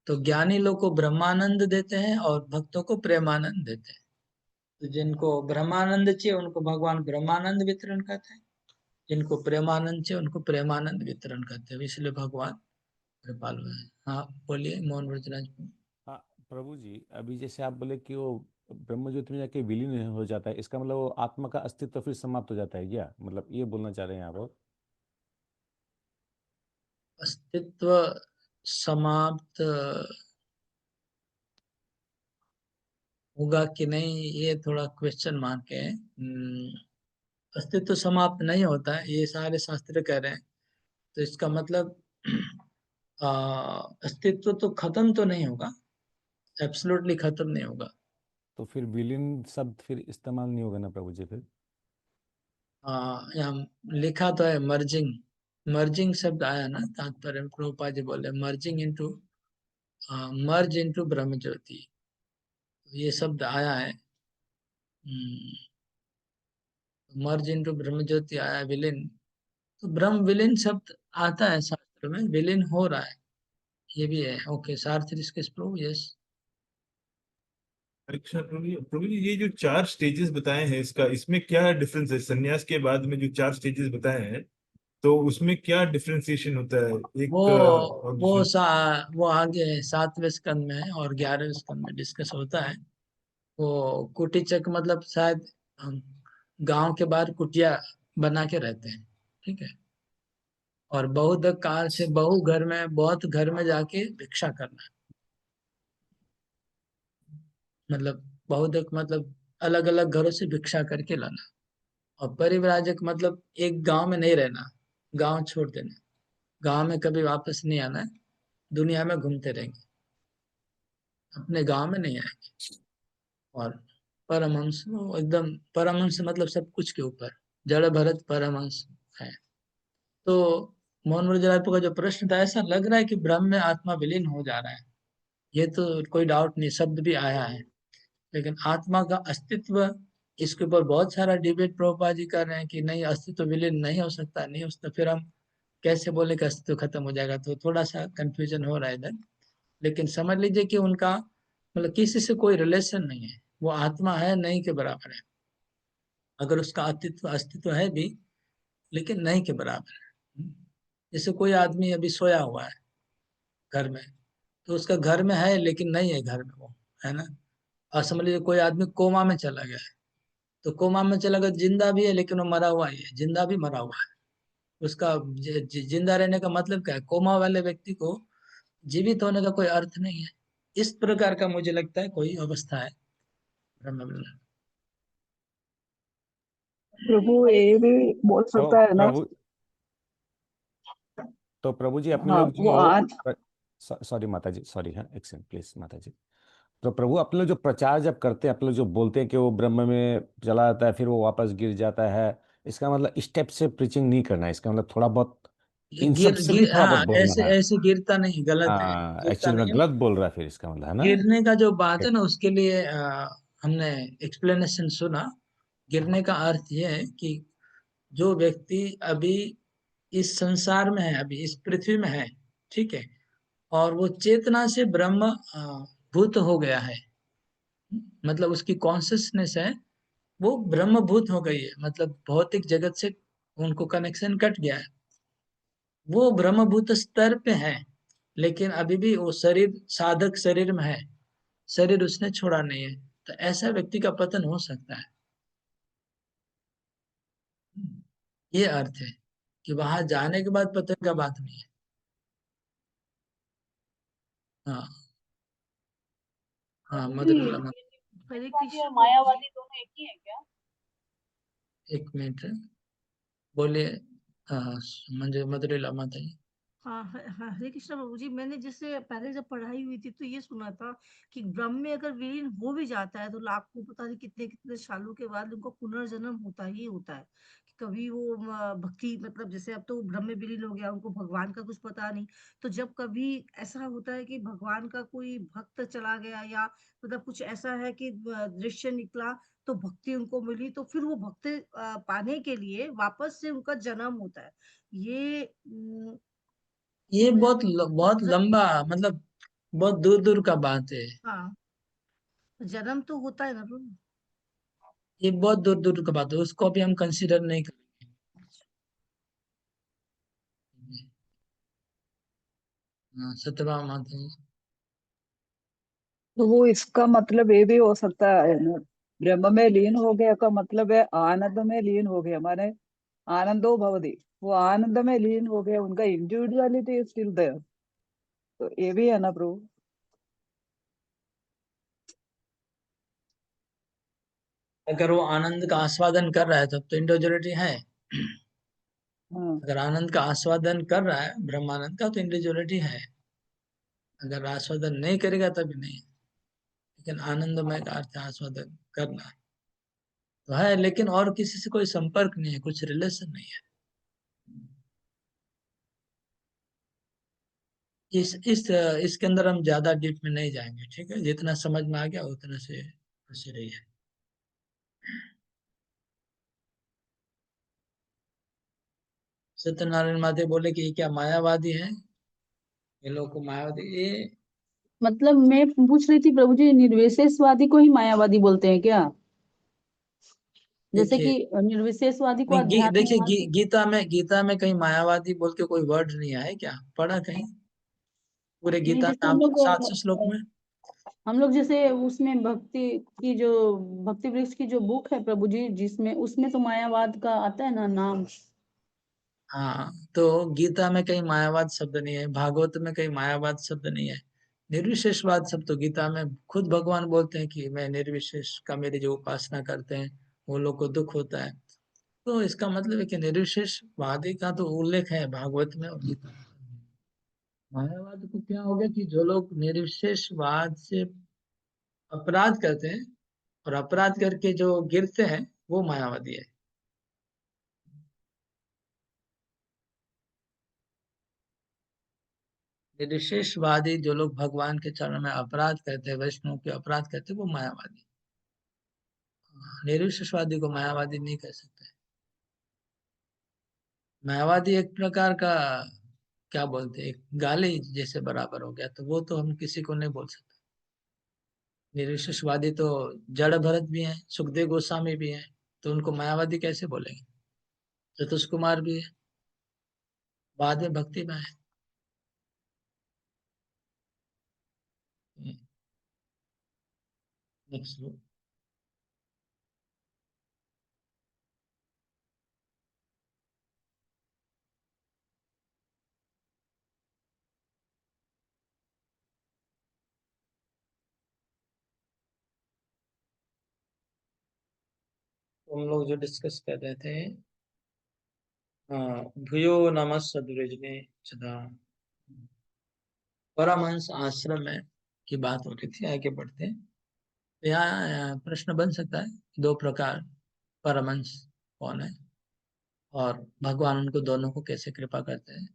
तो ज्ञानी लोग को ब्रह्मानंद देते हैं और भक्तों को प्रेमानंद देते हैं। तो जिनको ब्रह्मानंद चाहिए उनको भगवान ब्रह्मानंद वितरण करते हैं, जिनको प्रेमानंद चाहिए उनको प्रेमानंद वितरण करते हैं, इसलिए भगवान कृपालु है। हाँ बोलिए मोहन व्रजराज। हाँ प्रभु जी, अभी जैसे आप बोले कि वो ब्रह्म ज्योति में जाके विलीन हो जाता है, इसका मतलब वो आत्मा का अस्तित्व फिर समाप्त हो जाता है क्या? मतलब ये बोलना चाह रहे हैं आप? अस्तित्व समाप्त होगा कि नहीं ये थोड़ा क्वेश्चन मार्क है। अस्तित्व समाप्त नहीं होता है, ये सारे शास्त्र कह रहे हैं। तो इसका मतलब अस्तित्व तो खत्म तो नहीं होगा, एब्सोल्युटली खत्म नहीं होगा। तो फिर विलीन शब्द फिर इस्तेमाल नहीं होगा ना प्रभु जी फिर? यहाँ लिखा तो है मर्जिंग, मर्जिंग शब्द आया ना तात्पर्य में, प्रभुपाद जी बोले मर्जिंग इनटू, मर्ज इनटू ब्रह्म ज्योति, ये शब्द आया है। मर्ज इनटू ब्रह्म ज्योति आया है, विलीन, तो ब्रह्म विलीन शब्द आता है शास्त्र में, विलीन हो रहा है, ये भी है। ओके सार्थी प्रभु, यस। अच्छा प्रभु जी, ये जो 4 स्टेजेस बताए हैं इसका, इसमें क्या डिफरेंस है? सन्यास के बाद में जो 4 स्टेजेस बताए हैं, तो उसमें क्या डिफरेंशिएशन होता है वो एक और दूसरे? वो आगे 7वें स्कंद में और 11वें स्कंद में डिस्कस होता है। वो कुटी चक मतलब शायद गांव के बाहर कुटिया बना के रहते हैं, ठीक है, और बहुत काल से बहु घर में, बहुत घर में जाके भिक्षा करना, मतलब बहुत मतलब अलग अलग घरों से भिक्षा करके लाना। और परिव्राजक मतलब एक गांव में नहीं रहना, गांव छोड़ देना, गांव में कभी वापस नहीं आना है, दुनिया में घूमते रहेंगे, अपने गांव में नहीं आएंगे। और परमहंस वो एकदम, परमहंस मतलब सब कुछ के ऊपर, जड़ भरत परमहंस है। तो मोहन मुरलीधर का जो प्रश्न था, ऐसा लग रहा है कि ब्रह्म में आत्मा विलीन हो जा रहा है, ये तो कोई डाउट नहीं, शब्द भी आया है। लेकिन आत्मा का अस्तित्व, इसके ऊपर बहुत सारा डिबेट प्रभुपाद जी कर रहे हैं कि नहीं अस्तित्व विलीन नहीं हो सकता, नहीं हो सकता, फिर हम कैसे बोले कि अस्तित्व खत्म हो जाएगा, तो थोड़ा सा कंफ्यूजन हो रहा है इधर। लेकिन समझ लीजिए कि उनका मतलब किसी से कोई रिलेशन नहीं है, वो आत्मा है नहीं के बराबर है, अगर उसका अस्तित्व अस्तित्व है भी लेकिन नहीं के बराबर है। जैसे कोई आदमी अभी सोया हुआ है घर में, तो उसका घर में है लेकिन नहीं है घर में वो, है ना। और समझ लीजिए कोई आदमी कोमा में चला गया है, तो कोमा में चला गया, जिंदा भी है लेकिन वो मरा हुआ ही है, जिंदा भी मरा हुआ है। उसका जिंदा रहने का मतलब क्या है? कोमा वाले व्यक्ति को जीवित होने का कोई अर्थ नहीं है। इस प्रकार का मुझे लगता है कोई अवस्था है ब्रह्म विलीन। प्रभु ये भी बोल तो सकता है ना। प्रभु तो प्रभु जी अपने हाँ लोग वो जो आज सॉरी माता जी, सॉरी, हाँ एक सेकंड प्लीज माता जी। तो प्रभु अपने लोग जो प्रचार जब करते हैं, अपने लोग जो बोलते हैं कि वो ब्रह्म में चला जाता है फिर वो वापस गिर जाता है, इसका मतलब स्टेप से प्रीचिंग नहीं करना है, इसका मतलब थोड़ा बहुत इन सब गिर से भी गिर थोड़ा बहुत हाँ, बोलना ऐसे है। ऐसे गिरता नहीं, गलत है, हाँ गिरता एक्चुअली नहीं मैं है। गलत बोल रहा फिर, इसका मतलब है ना। गिरने का जो बात है ना उसके लिए हमने एक्सप्लेनेशन सुना। गिरने का अर्थ यह है कि जो व्यक्ति अभी इस संसार में है, अभी इस पृथ्वी में है, ठीक है, और वो चेतना से ब्रह्म भूत हो गया है, मतलब उसकी कॉन्सियसनेस है वो ब्रह्मभूत हो गई है, मतलब भौतिक जगत से उनको कनेक्शन कट गया है, वो ब्रह्मभूत स्तर पे है, लेकिन अभी भी वो शरीर साधक शरीर में है, शरीर उसने छोड़ा नहीं है, तो ऐसा व्यक्ति का पतन हो सकता है। ये अर्थ है कि वहां जाने के बाद पतन का बात नहीं है। हाँ हाँ, मदर जी, लमा, हरे वादी कृष्ण और प्रभु जी। मायावादी दोनों एक ही है क्या? एक मिनट बोलिए। हाँ, मंजू मदर लमा था। हाँ हरे कृष्ण प्रभु जी, मैंने जैसे पहले जब पढ़ाई हुई थी तो ये सुना था कि ब्रह्म में अगर विलीन हो भी जाता है तो लाखों पता नहीं कितने कितने सालों के बाद उनको पुनर्जन्म होता ही होता है, कि कभी वो भक्ति, मतलब जैसे अब तो ब्रह्म में विलीन हो गया, उनको भगवान का कुछ पता नहीं, तो जब कभी ऐसा होता है कि भगवान का कोई भक्त चला गया या मतलब कुछ ऐसा है कि दृश्य निकला, तो भक्ति उनको मिली, तो फिर वो भक्ति पाने के लिए वापस से उनका जन्म होता है। ये ये मेरा बहुत लंबा, मतलब बहुत दूर दूर का बात है। हाँ, जन्म तो होता है ना प्रभु। ये बहुत दूर दूर का बात है, उसको भी हम कंसिडर नहीं करेंगे। हाँ, सत्यभामा माता जी। तो वो इसका मतलब ये भी हो सकता है ना, ब्रह्म में लीन हो गया का मतलब है आनंद में लीन हो गया, माने आनंदो भवति, वो आनंद में लीन हो गया, उनका इंडिविजुअलिटी इज स्टिल देयर। तो ये भी है ना प्रभु? अगर वो आनंद का आस्वादन कर रहा है तब तो इंडिविजुअलिटी है। हाँ। अगर आनंद का आस्वादन कर रहा है ब्रह्मानंद का तो इंडिविजुअलिटी है, अगर आस्वादन नहीं करेगा तभी नहीं। लेकिन आनंदमय का अर्थ है आस्वादन करना, तो है, लेकिन और किसी से कोई संपर्क नहीं है, कुछ रिलेशन नहीं है। इसके अंदर हम ज्यादा डीप में नहीं जाएंगे, ठीक है, जितना समझ में आ गया उतना से खुशी रही है। सत्यनारायण माते बोले कि ये क्या मायावादी है, ये लोग को मायावादी ये। मतलब मैं पूछ रही थी प्रभु जी, निर्विशेषवादी को ही मायावादी बोलते हैं क्या? जैसे कि देखिए, निर्विशेषवादी को नहीं देखिए अध्यात्मवाद। गीता में कहीं मायावादी बोल के कोई वर्ड नहीं आया है क्या, पढ़ा कहीं पूरे नहीं, गीता जैसे में हम आप लोग 700 श्लोक में? हम लोग जैसे उसमें भक्ति की जो भक्ति वृक्ष की जो बुक है प्रभु जी, जिसमें उसमें तो मायावाद का आता है ना नाम। हाँ, तो गीता में कहीं मायावाद शब्द नहीं है, भागवत में कहीं मायावाद शब्द नहीं है, निर्विशेषवाद शब्द तो गीता में खुद भगवान बोलते हैं कि मैं निर्विशेष का, मेरी जो उपासना करते हैं वो लोग को दुख होता है। तो इसका मतलब है कि निर्विशेषवादी का तो उल्लेख है भागवत में और गीता में। मायावाद को क्या हो गया कि जो लोग निर्विशेषवाद से अपराध करते हैं और अपराध करके जो गिरते हैं वो मायावादी है। निर्विशेषवादी जो लोग भगवान के चरण में अपराध करते हैं, वैष्णव के अपराध करते हैं, वो मायावादी। निर्विशेषवादी को मायावादी नहीं कह सकते। मायावादी एक प्रकार का क्या बोलते हैं, एक गाली जैसे बराबर हो गया, तो वो तो हम किसी को नहीं बोल सकते। निर्विशेषवादी तो जड़ भरत भी हैं, सुखदेव गोस्वामी भी हैं, तो उनको मायावादी कैसे बोलेंगे? चतुष कुमार भी है, बाद में भक्ति में है। नेक्स्ट। हम लोग जो डिस्कस कर रहे थे, हाँ, भूयो नमः सद्वृजने सदा, परमहंस आश्रम में की बात हो रही थी, आगे बढ़ते हैं। तो यहाँ प्रश्न बन सकता है, दो प्रकार परमहंस कौन है और भगवान उनको दोनों को कैसे कृपा करते हैं।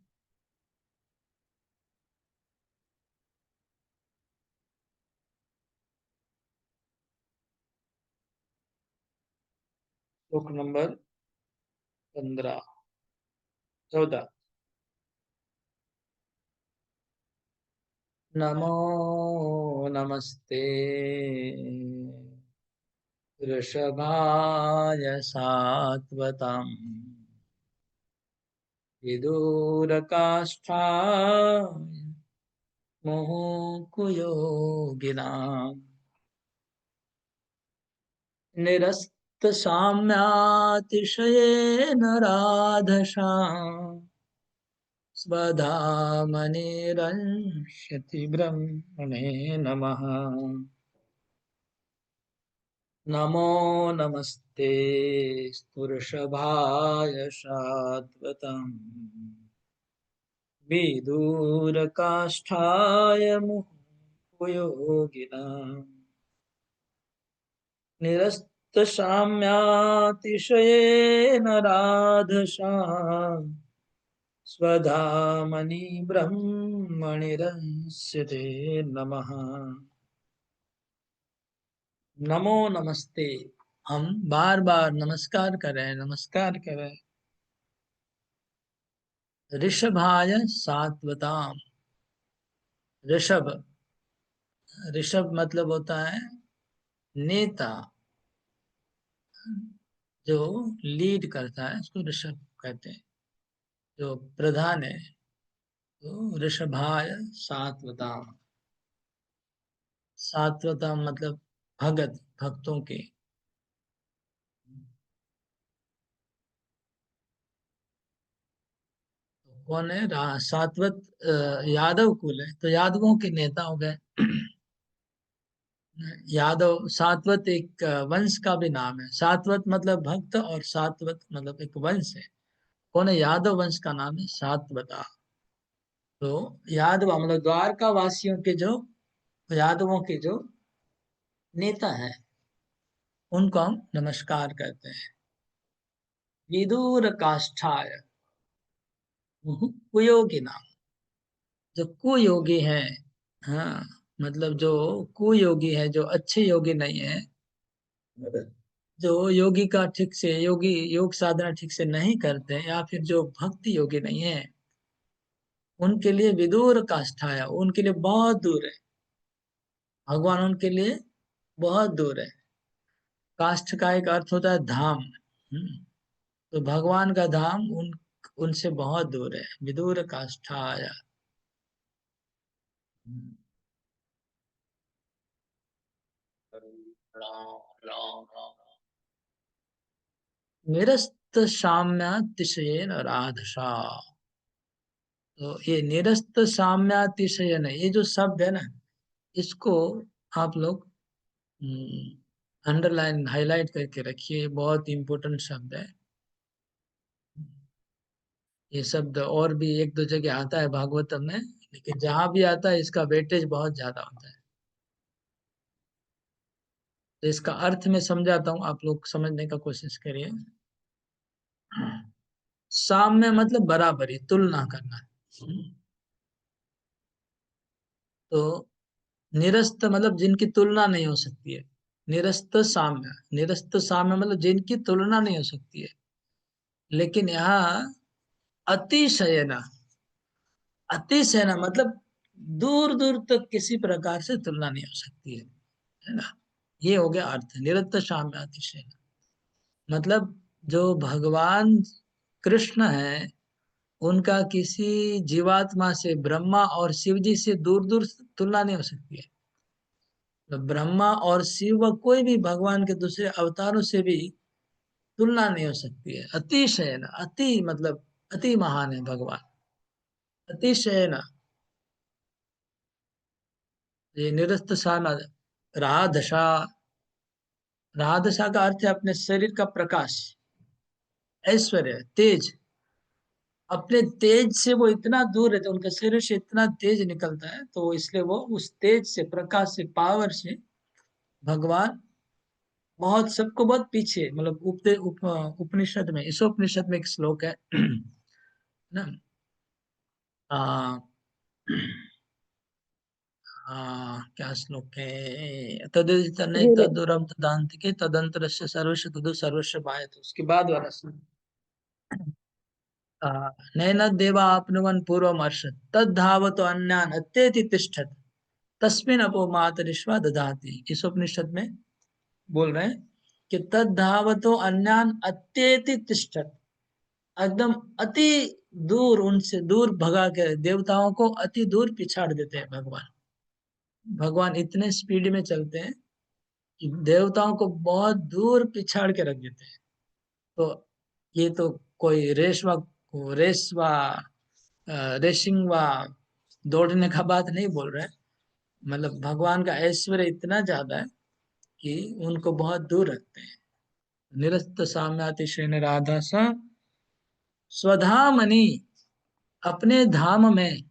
श्लोक नंबर 14 नमो नमस्ते वृषभाय सात्वतम् विदूरकाष्ठाय मोहकुयोगिनाम् निरस्तसाम्यातिशयेन राधसाम् स्वधामनिरंशति ब्रह्मणे नमः। नमो नमस्ते स्तुर्षभाय सात्वतम् विदूरकाष्ठाय मुहुयोगिनाम् निरस्तसाम्यातिशयेन राधसाम् स्वधामनि ब्रह्मणिरंस्यते नमः। नमो नमस्ते, हम बार बार नमस्कार कर रहे हैं, नमस्कार कर रहे हैं ऋषभाय सात्वताम। ऋषभ, ऋषभ मतलब होता है नेता, जो लीड करता है उसको ऋषभ कहते हैं, जो प्रधान है। तो ऋषभाय सात्वताम, सात्वताम मतलब भगत, भक्तों के। कौन है? सात्वत यादव कुल है, तो यादवों के नेता हो गए। यादव, सात्वत एक वंश का भी नाम है। सात्वत मतलब भक्त और सात्वत मतलब एक वंश है। कौन है? यादव वंश का नाम है सात्वता। तो यादव मतलब द्वारका वासियों के जो, यादवों के जो नेता है, उनको हम नमस्कार करते हैं। विदूर काष्ठाय कुयोगी नाम, जो कुयोगी है, हाँ मतलब जो कुयोगी है, जो अच्छे योगी नहीं है, जो योगी का ठीक से योगी योग साधना ठीक से नहीं करते, या फिर जो भक्ति योगी नहीं है, उनके लिए विदूर काष्ठा है, उनके लिए बहुत दूर है भगवान, उनके लिए बहुत दूर है। काष्ठ का एक अर्थ होता है धाम। तो भगवान का धाम उनसे बहुत दूर है। विदूर काष्ठाय। निरस्त साम्यातिशयेन राधसा। तो ये निरस्त साम्यातिशयन, ये जो शब्द है ना, इसको आप लोग अंडरलाइन हाईलाइट करके रखिए, बहुत इंपॉर्टेंट शब्द है। ये शब्द और भी एक दो जगह आता है भागवतम में, लेकिन जहां भी आता है इसका वेटेज बहुत ज्यादा होता है। तो इसका अर्थ मैं समझाता हूँ, आप लोग समझने का कोशिश करिए। साम्य मतलब बराबरी, तुलना करना। तो निरस्त मतलब जिनकी तुलना नहीं हो सकती है। निरस्त साम्य, निरस्त साम्य मतलब जिनकी तुलना नहीं हो सकती है। लेकिन यहाँ अतिशयना, अतिशयना मतलब दूर दूर तक किसी प्रकार से तुलना नहीं हो सकती है ना। ये हो गया अर्थ, निरस्त साम्य अतिशयना। मतलब जो भगवान कृष्ण है, उनका किसी जीवात्मा से, ब्रह्मा और शिव जी से दूर दूर तुलना नहीं हो सकती है। तो ब्रह्मा और शिव व कोई भी भगवान के दूसरे अवतारों से भी तुलना नहीं हो सकती है। अतिशय न, अति मतलब अति महान है भगवान, अतिशय न। ये निरस्त साना, राधसा, राधसा का अर्थ है अपने शरीर का प्रकाश, ऐश्वर्य, तेज। अपने तेज से वो इतना दूर रहते, उनके शरीर से इतना तेज निकलता है, तो इसलिए वो उस तेज से, प्रकाश से, पावर से भगवान बहुत, सबको बहुत पीछे। मतलब उपनिषद में, इस उपनिषद में एक श्लोक है ना, आ, आ, क्या श्लोक है, तदित ने Really? तदुरम तदांतिके तदंतरस्य सर्वस्य तदु सर्वस्य बायत, उसके बाद वाला श्लोक नैन देवा आपनुवन् पूर्वमर्ष तद्धावतो अन्यान् अत्येति तिष्ठत् तस्मिन् अपो मातरिश्वा ददाति। इस उपनिषद में बोल रहे हैं कि तद्धावतो अन्यान् अत्येति तिष्ठत्, एकदम अति दूर, उनसे दूर भगा के देवताओं को अति दूर पिछाड़ देते हैं भगवान। भगवान इतने स्पीड में चलते हैं कि देवताओं को बहुत दूर पिछाड़ के रख देते हैं। तो ये तो कोई रेसिंग व दौड़ने का बात नहीं बोल रहे, मतलब भगवान का ऐश्वर्य इतना ज्यादा है कि उनको बहुत दूर रखते हैं। निरस्त साम्यातिशयन राधा सा स्वधामनि, अपने धाम में,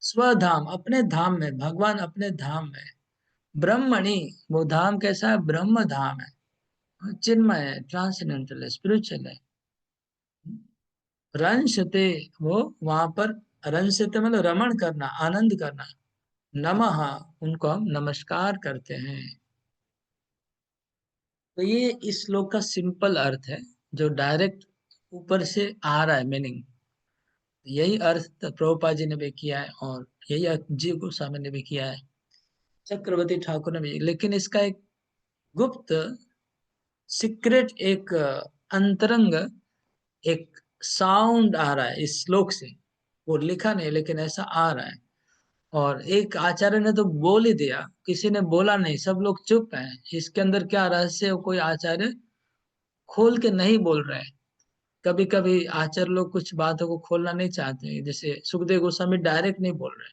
स्वधाम अपने धाम में, भगवान अपने धाम में, ब्रह्मणि, वो धाम कैसा है, ब्रह्म धाम है, चिन्मय है, ट्रांसेंडेंटल है, स्पिरिचुअल है। रंशते, वो वहां पर रंशते मतलब रमण करना, आनंद करना। नमः, उनको हम नमस्कार करते हैं। तो ये इस श्लोक का सिंपल अर्थ है जो डायरेक्ट ऊपर से आ रहा है मीनिंग। यही अर्थ प्रभुपाद जी ने भी किया है और यही अर्थ जीव गोस्वामी ने भी किया है, चक्रवर्ती ठाकुर ने भी। लेकिन इसका एक गुप्त सीक्रेट, एक अंतरंग एक साउंड आ रहा है इस श्लोक से, वो लिखा नहीं लेकिन ऐसा आ रहा है। और एक आचार्य ने तो बोल ही दिया, किसी ने बोला नहीं, सब लोग चुप हैं। इसके अंदर क्या रहस्य है, कोई आचार्य खोल के नहीं बोल रहे हैं। कभी कभी आचार्य लोग कुछ बातों को खोलना नहीं चाहते, जैसे सुखदेव गोस्वामी डायरेक्ट नहीं बोल रहे,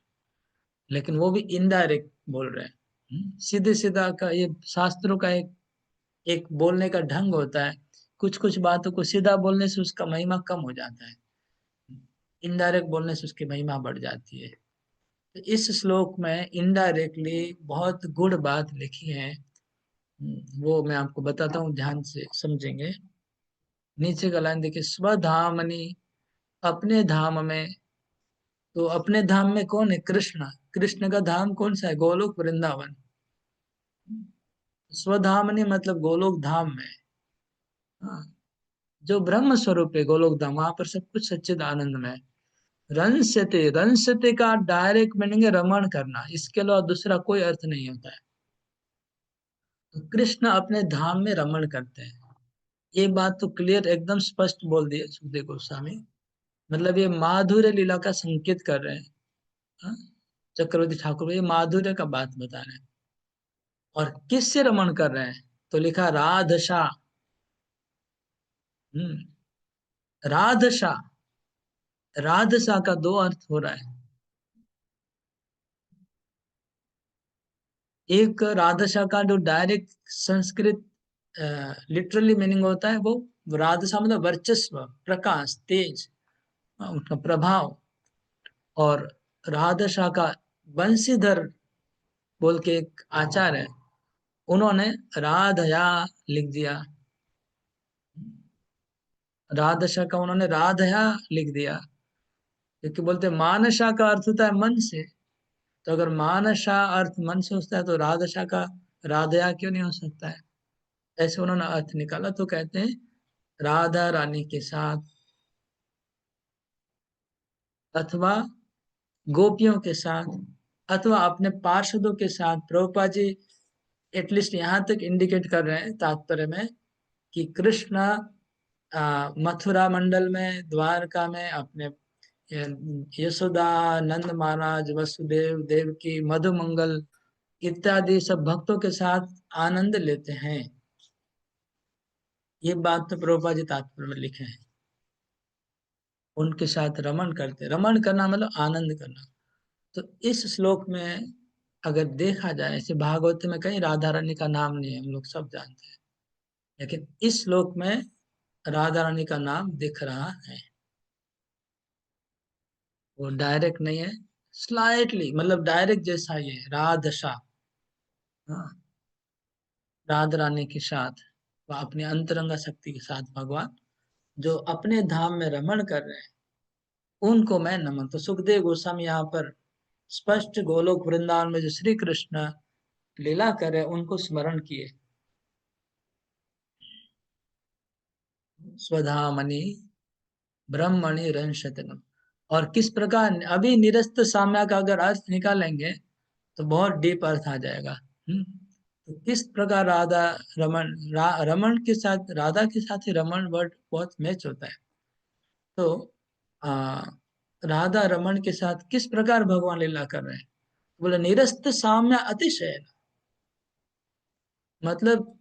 लेकिन वो भी इनडायरेक्ट बोल रहे हैं। सीधे सीधा का ये शास्त्रों का एक एक बोलने का ढंग होता है। कुछ कुछ बातों को सीधा बोलने से उसका महिमा कम हो जाता है, इनडायरेक्ट बोलने से उसकी महिमा बढ़ जाती है। तो इस श्लोक में इनडायरेक्टली बहुत गुड़ बात लिखी है, वो मैं आपको बताता हूँ, ध्यान से समझेंगे। नीचे का लाइन देखिए, स्वधामनि, अपने धाम में। तो अपने धाम में कौन है, कृष्ण। कृष्ण का धाम कौन सा है, गोलोक वृंदावन। स्वधामनि मतलब गोलोक धाम में, हाँ, जो ब्रह्म स्वरूप है गोलोक धाम, वहां पर सब कुछ सच्चिद आनंद में है। रंसते, रंसते का डायरेक्ट मीनिंग है रमण करना, इसके अलावा दूसरा कोई अर्थ नहीं होता है। तो कृष्ण अपने धाम में रमण करते हैं, ये बात तो क्लियर एकदम स्पष्ट बोल दिए सुखदेव गोस्वामी। मतलब ये माधुर्य लीला का संकेत कर रहे हैं, हाँ? चक्रवर्ती ठाकुर ये माधुर्य का बात बता रहे हैं। और किससे रमण कर रहे हैं, तो लिखा राधशा। राधशा, राधशा का दो अर्थ हो रहा है। एक राधशा का जो डायरेक्ट संस्कृत लिटरली मीनिंग होता है, वो राधशा मतलब वर्चस्व, प्रकाश, तेज, उनका प्रभाव। और राधशा का बंशीधर बोल के एक आचार्य है, उन्होंने राधया लिख दिया, राधशा का उन्होंने राधया लिख दिया, क्योंकि बोलते मानसा का अर्थ होता है मन से। तो अगर मानसा अर्थ मन से होता है तो राधशा का राधया क्यों नहीं हो सकता है। ऐसे उन्होंने अर्थ निकाला, तो कहते हैं राधा रानी के साथ अथवा गोपियों के साथ अथवा अपने पार्षदों के साथ। प्रभुपाद जी एटलीस्ट यहाँ तक इंडिकेट कर रहे हैं तात्पर्य में कि कृष्ण मथुरा मंडल में, द्वारका में अपने यशोदा, नंद महाराज, वसुदेव, देवकी, मधुमंगल इत्यादि सब भक्तों के साथ आनंद लेते हैं। ये बात तो प्रभुपाद जी तात्पर्य में लिखे हैं, उनके साथ रमण करते। रमण करना मतलब आनंद करना। तो इस श्लोक में अगर देखा जाए, ऐसे भागवत में कहीं राधा रानी का नाम नहीं है, हम लोग सब जानते हैं, लेकिन इस श्लोक में राधा रानी का नाम दिख रहा है। वो डायरेक्ट नहीं है, स्लाइटली, मतलब डायरेक्ट जैसा ही है, राधशा, हाँ, राधा रानी के साथ, वह अपनी अंतरंग शक्ति के साथ भगवान जो अपने धाम में रमण कर रहे हैं, उनको मैं नमन। तो सुखदेव गोस्वामी यहाँ पर स्पष्ट गोलोक वृंदावन में जो श्री कृष्ण लीला करे उनको स्मरण किए। स्वधामणि ब्रह्मणि रंशतनम। और किस प्रकार अभी निरस्त साम्य का अगर अर्थ निकालेंगे तो बहुत डीप अर्थ आ जाएगा। तो किस प्रकार राधा रमन रमन के साथ, राधा के साथ ही रमन वर्ड बहुत मैच होता है। तो आ, राधा रमन के साथ किस प्रकार भगवान लीला कर रहे हैं, बोले निरस्त साम्य अतिशय, मतलब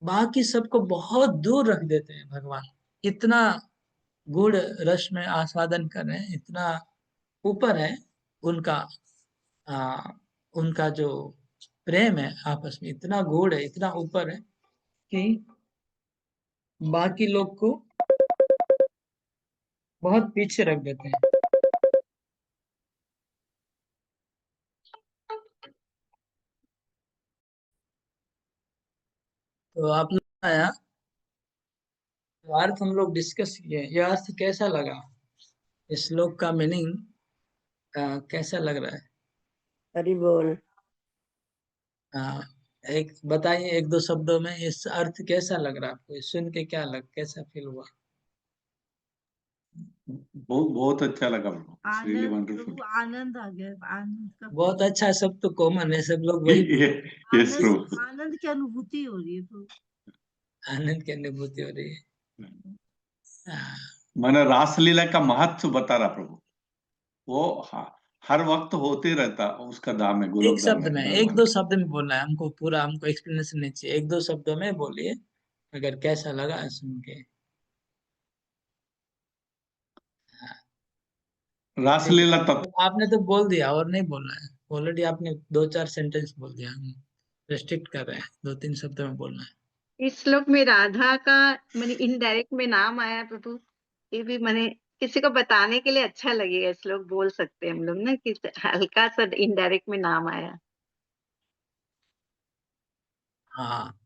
बाकी सबको बहुत दूर रख देते हैं भगवान। इतना गुड़ रस में आस्वादन कर रहे हैं, इतना ऊपर है उनका आ, उनका जो प्रेम है आपस में, इतना गूढ़ है, इतना ऊपर है कि बाकी लोग को बहुत पीछे रख देते हैं। तो आप लोग आया तो अर्थ हम लोग डिस्कस किए, यह अर्थ कैसा लगा, इस श्लोक का मीनिंग कैसा लग रहा है? हरि बोल। आ, एक बताइए, एक दो शब्दों में इस अर्थ कैसा लग रहा है आपको, सुन के क्या कैसा फील हुआ? बहुत बहुत अच्छा लगा प्रभु, इट्स रियली आनंद, वंडरफुल। प्रभु आनंद आ गया, आनंद का बहुत अच्छा, सब तो कॉमन है, सब लोग वही बोलते यस आनंद, प्रभु। आनंद की अनुभूति हो रही है प्रभु। हैं, आनंद की अनुभूति हो रही है। हाँ, मैंने रासलीला का महत्व बता रहा प्रभु, वो हर वक्त होते रहता, उसका धाम है, एक गोलोक धाम शब्द है में, एक भगवान दो का। शब्द में बोलना है हमको, पूरा हमको एक्सप्लेनेशन नहीं चाहिए, एक दो शब्दों में बोलिए अगर कैसा लगा सुन के। ठीक है, रासलीला तत्व आपने तो बोल दिया और नहीं बोलना है, ऑलरेडी आपने दो चार सेंटेंस बोल दिया, हम रेस्ट्रिक्ट कर रहे हैं, दो तीन शब्दों में बोलना है। इस श्लोक में राधा का मैंने इनडायरेक्ट में नाम आया प्रभु, ये भी मैंने किसी को बताने के लिए अच्छा लगेगा, श्लोक बोल सकते हैं हम लोग ना कि हल्का सा इनडायरेक्ट में नाम आया। हाँ,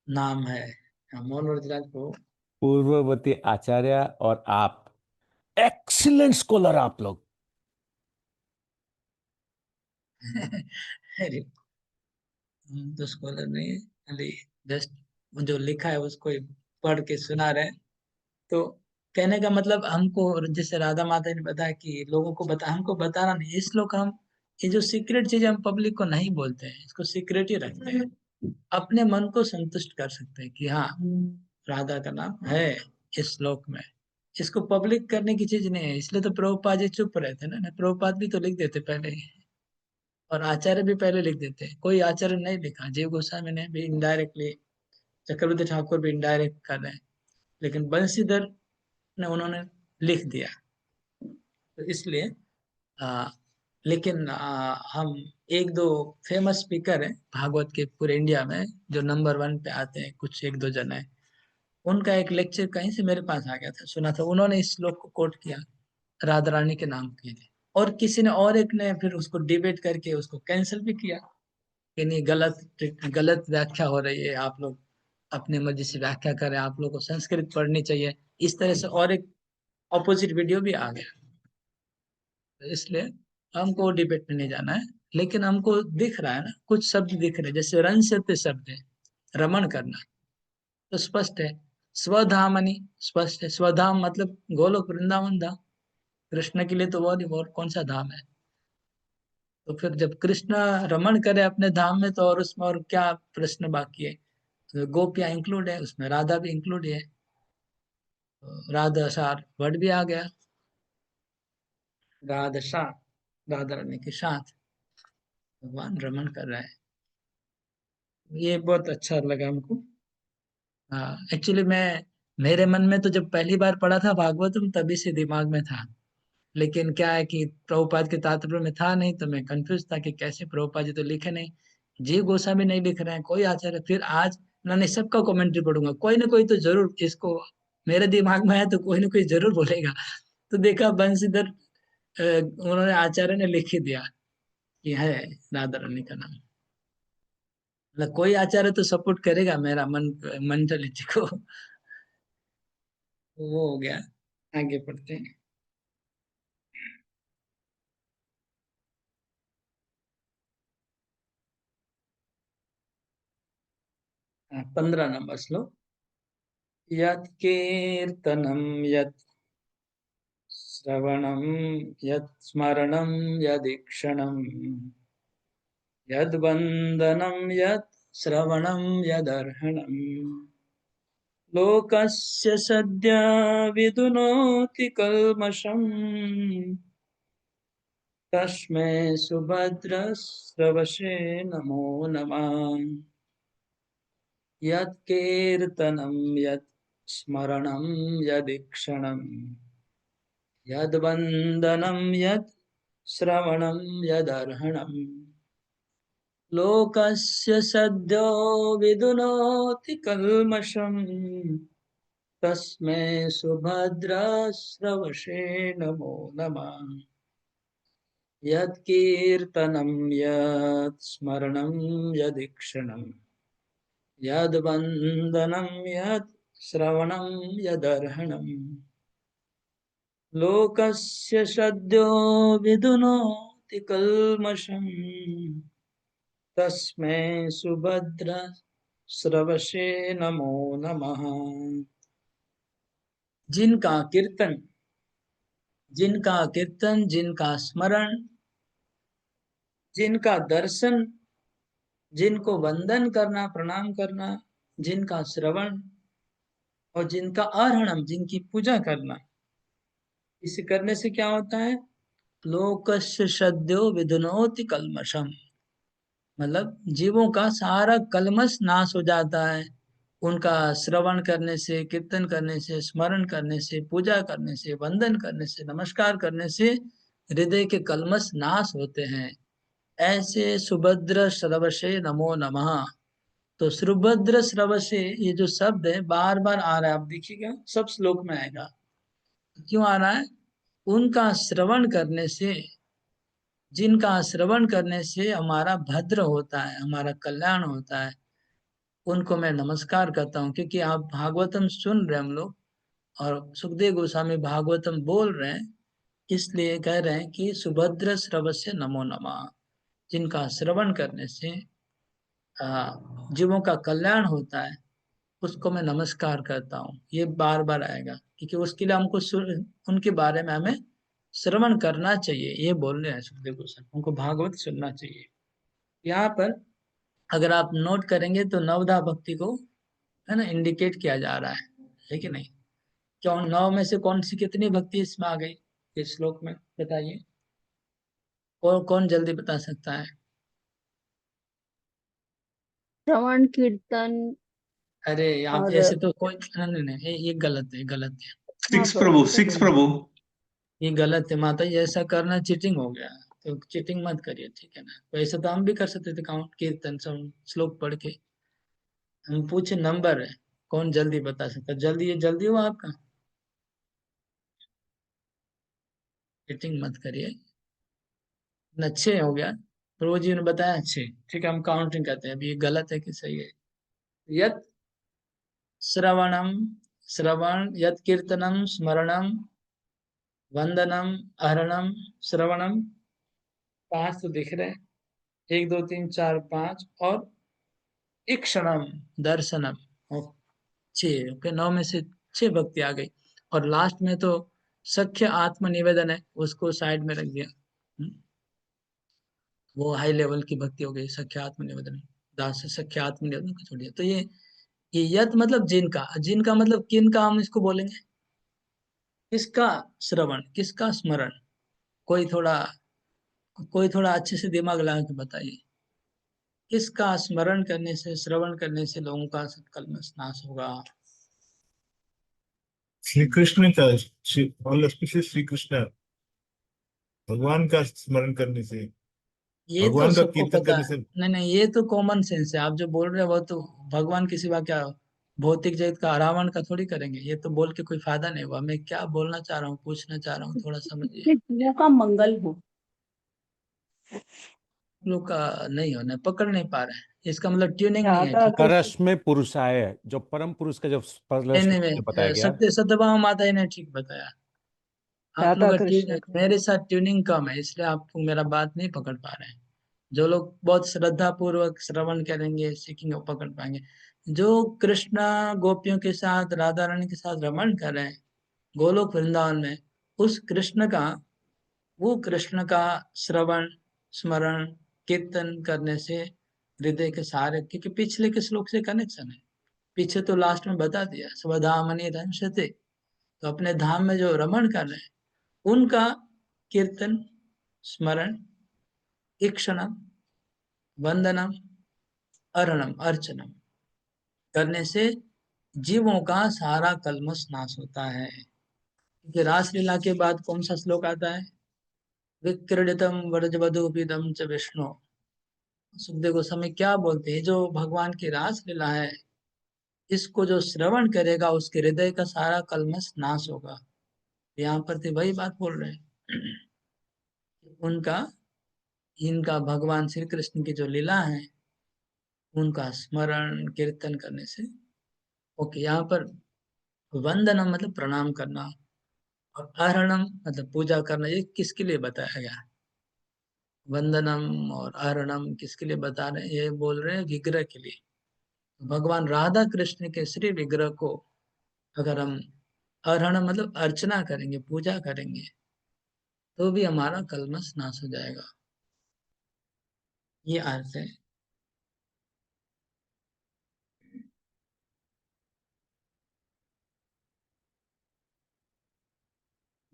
नाम है मोहन वरदराज को। पूर्ववर्ती आचार्य और आप एक्सीलेंट स्कॉलर आप लोग। अरे हम तो स्कॉलर नहीं है, खाली जस्ट जो लिखा है उसको ही पढ़ के सुना रहे हैं। तो कहने का मतलब हमको, जैसे राधा माता ने बताया कि लोगों को हमको बताना नहीं, इस लोग हम ये जो सीक्रेट चीज हम पब्लिक को नहीं बोलते हैं, इसको सीक्रेट ही रखते हैं, अपने मन को संतुष्ट कर सकते हैं कि हाँ राधा का नाम है इस श्लोक में, इसको पब्लिक करने की चीज नहीं है। इसलिए तो प्रभुपाद जी चुप रहते ना, प्रभुपाद भी तो लिख देते पहले ही, और आचार्य भी पहले लिख देते हैं, कोई आचार्य नहीं लिखा, जीव गोस्वामी ने भी इनडायरेक्टली, चक्रवर्ती ठाकुर भी इनडायरेक्ट कर रहे हैं, लेकिन बंशीधर ने उन्होंने लिख दिया। तो इसलिए आ, लेकिन हम एक दो फेमस स्पीकर हैं भागवत के पूरे इंडिया में, जो नंबर 1 पे आते हैं, कुछ एक दो जन है, उनका एक लेक्चर कहीं से मेरे पास आ गया था, सुना था, उन्होंने इस श्लोक को कोट किया राधा रानी के नाम के लिए, और किसी ने और एक ने फिर उसको डिबेट करके उसको कैंसिल भी किया कि नहीं, गलत गलत व्याख्या हो रही है, आप लोग अपने मर्जी से व्याख्या करें, आप लोग को संस्कृत पढ़नी चाहिए, इस तरह से और एक ऑपोजिट वीडियो भी आ गया। तो इसलिए हमको डिबेट में नहीं जाना है, लेकिन हमको दिख रहा है ना, कुछ शब्द दिख रहे हैं, जैसे रंशते शब्द है, रमण करना, तो स्पष्ट है। स्वधामनि स्पष्ट है, स्वधाम मतलब गोलोक वृंदावन धाम, कृष्ण के लिए तो और कौन सा धाम है। तो फिर जब कृष्ण रमण करे अपने धाम में, तो और उसमें और क्या प्रश्न बाकी है? तो गोपियां इंक्लूड है उसमें, राधा भी इंक्लूड है, तो राधा सार वर्ड भी आ गया, राधा सार, राधा रानी के साथ भगवान रमण कर रहा है। ये बहुत अच्छा लगा हमको। हाँ, एक्चुअली मेरे मन में तो जब पहली बार पढ़ा था भागवतम तभी से दिमाग में था, लेकिन क्या है कि प्रभुपाद के तात्पर्य में था नहीं, तो मैं कंफ्यूज था कि कैसे, प्रभुपाद जी तो लिखे नहीं, जीव गोस्वामी नहीं लिख रहे हैं, कोई आचार्य, फिर आज मैंने सबका कमेंट्री पढ़ूंगा, कोई ना कोई तो जरूर इसको, मेरे दिमाग में आया तो कोई ना कोई जरूर बोलेगा। तो देखा बंशीधर उन्होंने, आचार्य ने लिख ही दिया कि है राधा रानी का नाम, मतलब कोई आचार्य तो सपोर्ट करेगा मेरा मेंटालिटी को। वो हो गया, आगे पढ़ते हैं। 15 नंबर श्लोक। यत् कीर्तनं यत् श्रवणं यत् स्मरणं यदीक्षणं यद्वन्दनं यत् श्रवणं यदर्हणं लोकस्य सद्य विदुनोति कल्मषम् तस्मै सुभद्रश्रवसे नमो नमः। यत् कीर्तनं यत् स्मरणं यदीक्षणं यद्वन्दनं यत् श्रवणं यदर्हणं लोकस्य सद्यो विदुनोति कल्मषम् तस्मै सुभद्रश्रवसे नमो नमः। यत् कीर्तनं यत् स्मरणं यदीक्षणं यद्वन्दनं यत् श्रवणं यदर्हणं लोकस्य सद्यो विदुनोति कल्मषम् तस्मै सुभद्रश्रवसे नमो नमः। जिनका कीर्तन, जिनका स्मरण, जिनका दर्शन, जिनको वंदन करना, प्रणाम करना, जिनका श्रवण और जिनका आरोहणम, जिनकी पूजा करना, इसे करने से क्या होता है? लोकस्य सद्यो विदुनोति कल्मषम, मतलब जीवों का सारा कलमश नाश हो जाता है। उनका श्रवण करने से, कीर्तन करने से, स्मरण करने से, पूजा करने से, वंदन करने से, नमस्कार करने से हृदय के कलमश नाश होते हैं। ऐसे सुभद्र श्रवसे नमो नमः। तो सुभद्र श्रवसे ये जो शब्द है बार बार आ रहा है, आप देखिएगा सब श्लोक में आएगा। क्यों आ रहा है? उनका श्रवण करने से, जिनका श्रवण करने से हमारा भद्र होता है, हमारा कल्याण होता है, उनको मैं नमस्कार करता हूँ। क्योंकि आप भागवतम सुन रहे हैं हम लोग, और सुखदेव गोस्वामी भागवतम बोल रहे हैं, इसलिए कह रहे हैं कि सुभद्र श्रवस्य नमो नमः। जिनका श्रवण करने से जीवों का कल्याण होता है, उसको मैं नमस्कार करता हूँ। ये बार बार आएगा, क्योंकि उसके लिए हमको उनके बारे में हमें श्रवण करना चाहिए। ये बोल रहे हैं सुखदेव गोस्वामी, उनको भागवत सुनना चाहिए। यहाँ पर अगर आप नोट करेंगे तो नवधा भक्ति को है ना इंडिकेट किया जा रहा है कि नहीं? क्यों 9 में से कौन सी कितनी भक्ति इसमें आ गई इस श्लोक में? बताइए, कौन जल्दी बता सकता है? श्रवण, कीर्तन अरे आप और ऐसे तो कोई नहीं नहीं, ये गलत है, गलत है, हाँ 6 प्रभु, 6 प्रभु। ये गलत है माता जी। ऐसा करना चीटिंग हो गया, तो चीटिंग मत करिए, ठीक है ना? तो ऐसा तो हम भी कर सकते थे, काउंट कीर्तन सब श्लोक पढ़ के। हम पूछे नंबर है, कौन जल्दी बता सकता है? जल्दी, ये जल्दी हुआ आपका? चीटिंग मत करिए। 6 हो गया, प्रभु जी ने बताया 6, ठीक है, हम काउंटिंग करते हैं। अभी ये गलत है कि सही है? यत श्रवणम, श्रवण, यत कीर्तनम, स्मरणम, वंदनम, अहरणम, श्रवणम, 5 तो दिख रहे हैं, 1 2 3 4 5, और ईक्षणम, दर्शनम, 6। ओके, 9 में से 6 भक्ति आ गई। और लास्ट में तो सख्य आत्मनिवेदन है, उसको साइड में रख दिया। वो हाई लेवल की भक्ति हो गई, सख्य आत्मनिवेदन, दास सख्य आत्मनिवेदन को छोड़ दिया। तो ये यत मतलब जिनका, जिनका मतलब किनका हम इसको बोलेंगे? किसका श्रवण, किसका स्मरण? कोई थोड़ा अच्छे से दिमाग लगा के बताइए, किसका स्मरण करने से, श्रवण करने से लोगों का कलमश नाश होगा? श्री कृष्ण का, और श्री कृष्ण, भगवान का स्मरण करने से, ये तो भगवान का सबको कीर्तन पता करने है। से। नहीं नहीं, ये तो कॉमन सेंस है। आप जो बोल रहे हो वो तो भगवान के सिवा क्या भौतिक जगत का रावण का थोड़ी करेंगे। ये तो बोल के कोई फायदा नहीं हुआ। मैं क्या बोलना चाह रहा हूँ, पूछना चाह रहा हूँ, थोड़ा समझिए। कि जीवों का मंगल हो। लोग का नहीं होना, पकड़ नहीं पा रहे हैं, इसका मतलब ट्यूनिंग नहीं है, राधा ठीक है? परस में पुरुषाय, जो परम पुरुष का जो नहीं नहीं, जो बताया गया। सत्यभामा माता जी ने ठीक बताया। आप लोग राधा का कृष्ण मेरे साथ ट्यूनिंग कम है, इसलिए आप मेरा बात नहीं पकड़ पा रहे हैं। जो लोग बहुत श्रद्धा पूर्वक श्रवण करेंगे, सीखेंगे, वो पकड़ पाएंगे। जो कृष्ण गोपियों के साथ, राधा रानी के साथ रमण कर रहे हैं गोलोक वृंदावन में, उस कृष्ण का, वो कृष्ण का श्रवण, स्मरण, कीर्तन करने से हृदय के सारे, क्योंकि पिछले के श्लोक से कनेक्शन है, पीछे तो लास्ट में बता दिया, स्वधामनि रंशते, तो अपने धाम में जो रमण कर रहे हैं उनका कीर्तन, स्मरण, ईक्षणम, वंदनम, अर्णम, अर्चनम करने से जीवों का सारा कल्मश नाश होता है। क्योंकि रासलीला के बाद कौन सा श्लोक आता है? विक्रीडितम व्रजवधूपिदम च विष्णु। सुखदेव गोस्वामी क्या बोलते हैं? जो भगवान की रासलीला है, इसको जो श्रवण करेगा उसके हृदय का सारा कल्मश नाश होगा। यहाँ पर तो वही बात बोल रहे हैं। उनका, इनका भगवान श्री कृष्ण की जो लीला है उनका स्मरण कीर्तन करने से। ओके, यहाँ पर वंदनम मतलब प्रणाम करना, और आहरणम मतलब पूजा करना। ये किसके लिए बताया गया? वंदनम और आहरणम किसके लिए बता रहे हैं? ये बोल रहे हैं विग्रह के लिए। भगवान राधा कृष्ण के श्री विग्रह को अगर हम आहरण मतलब अर्चना करेंगे, पूजा करेंगे, तो भी हमारा कल्मश नाश हो जाएगा। ये अर्थ है।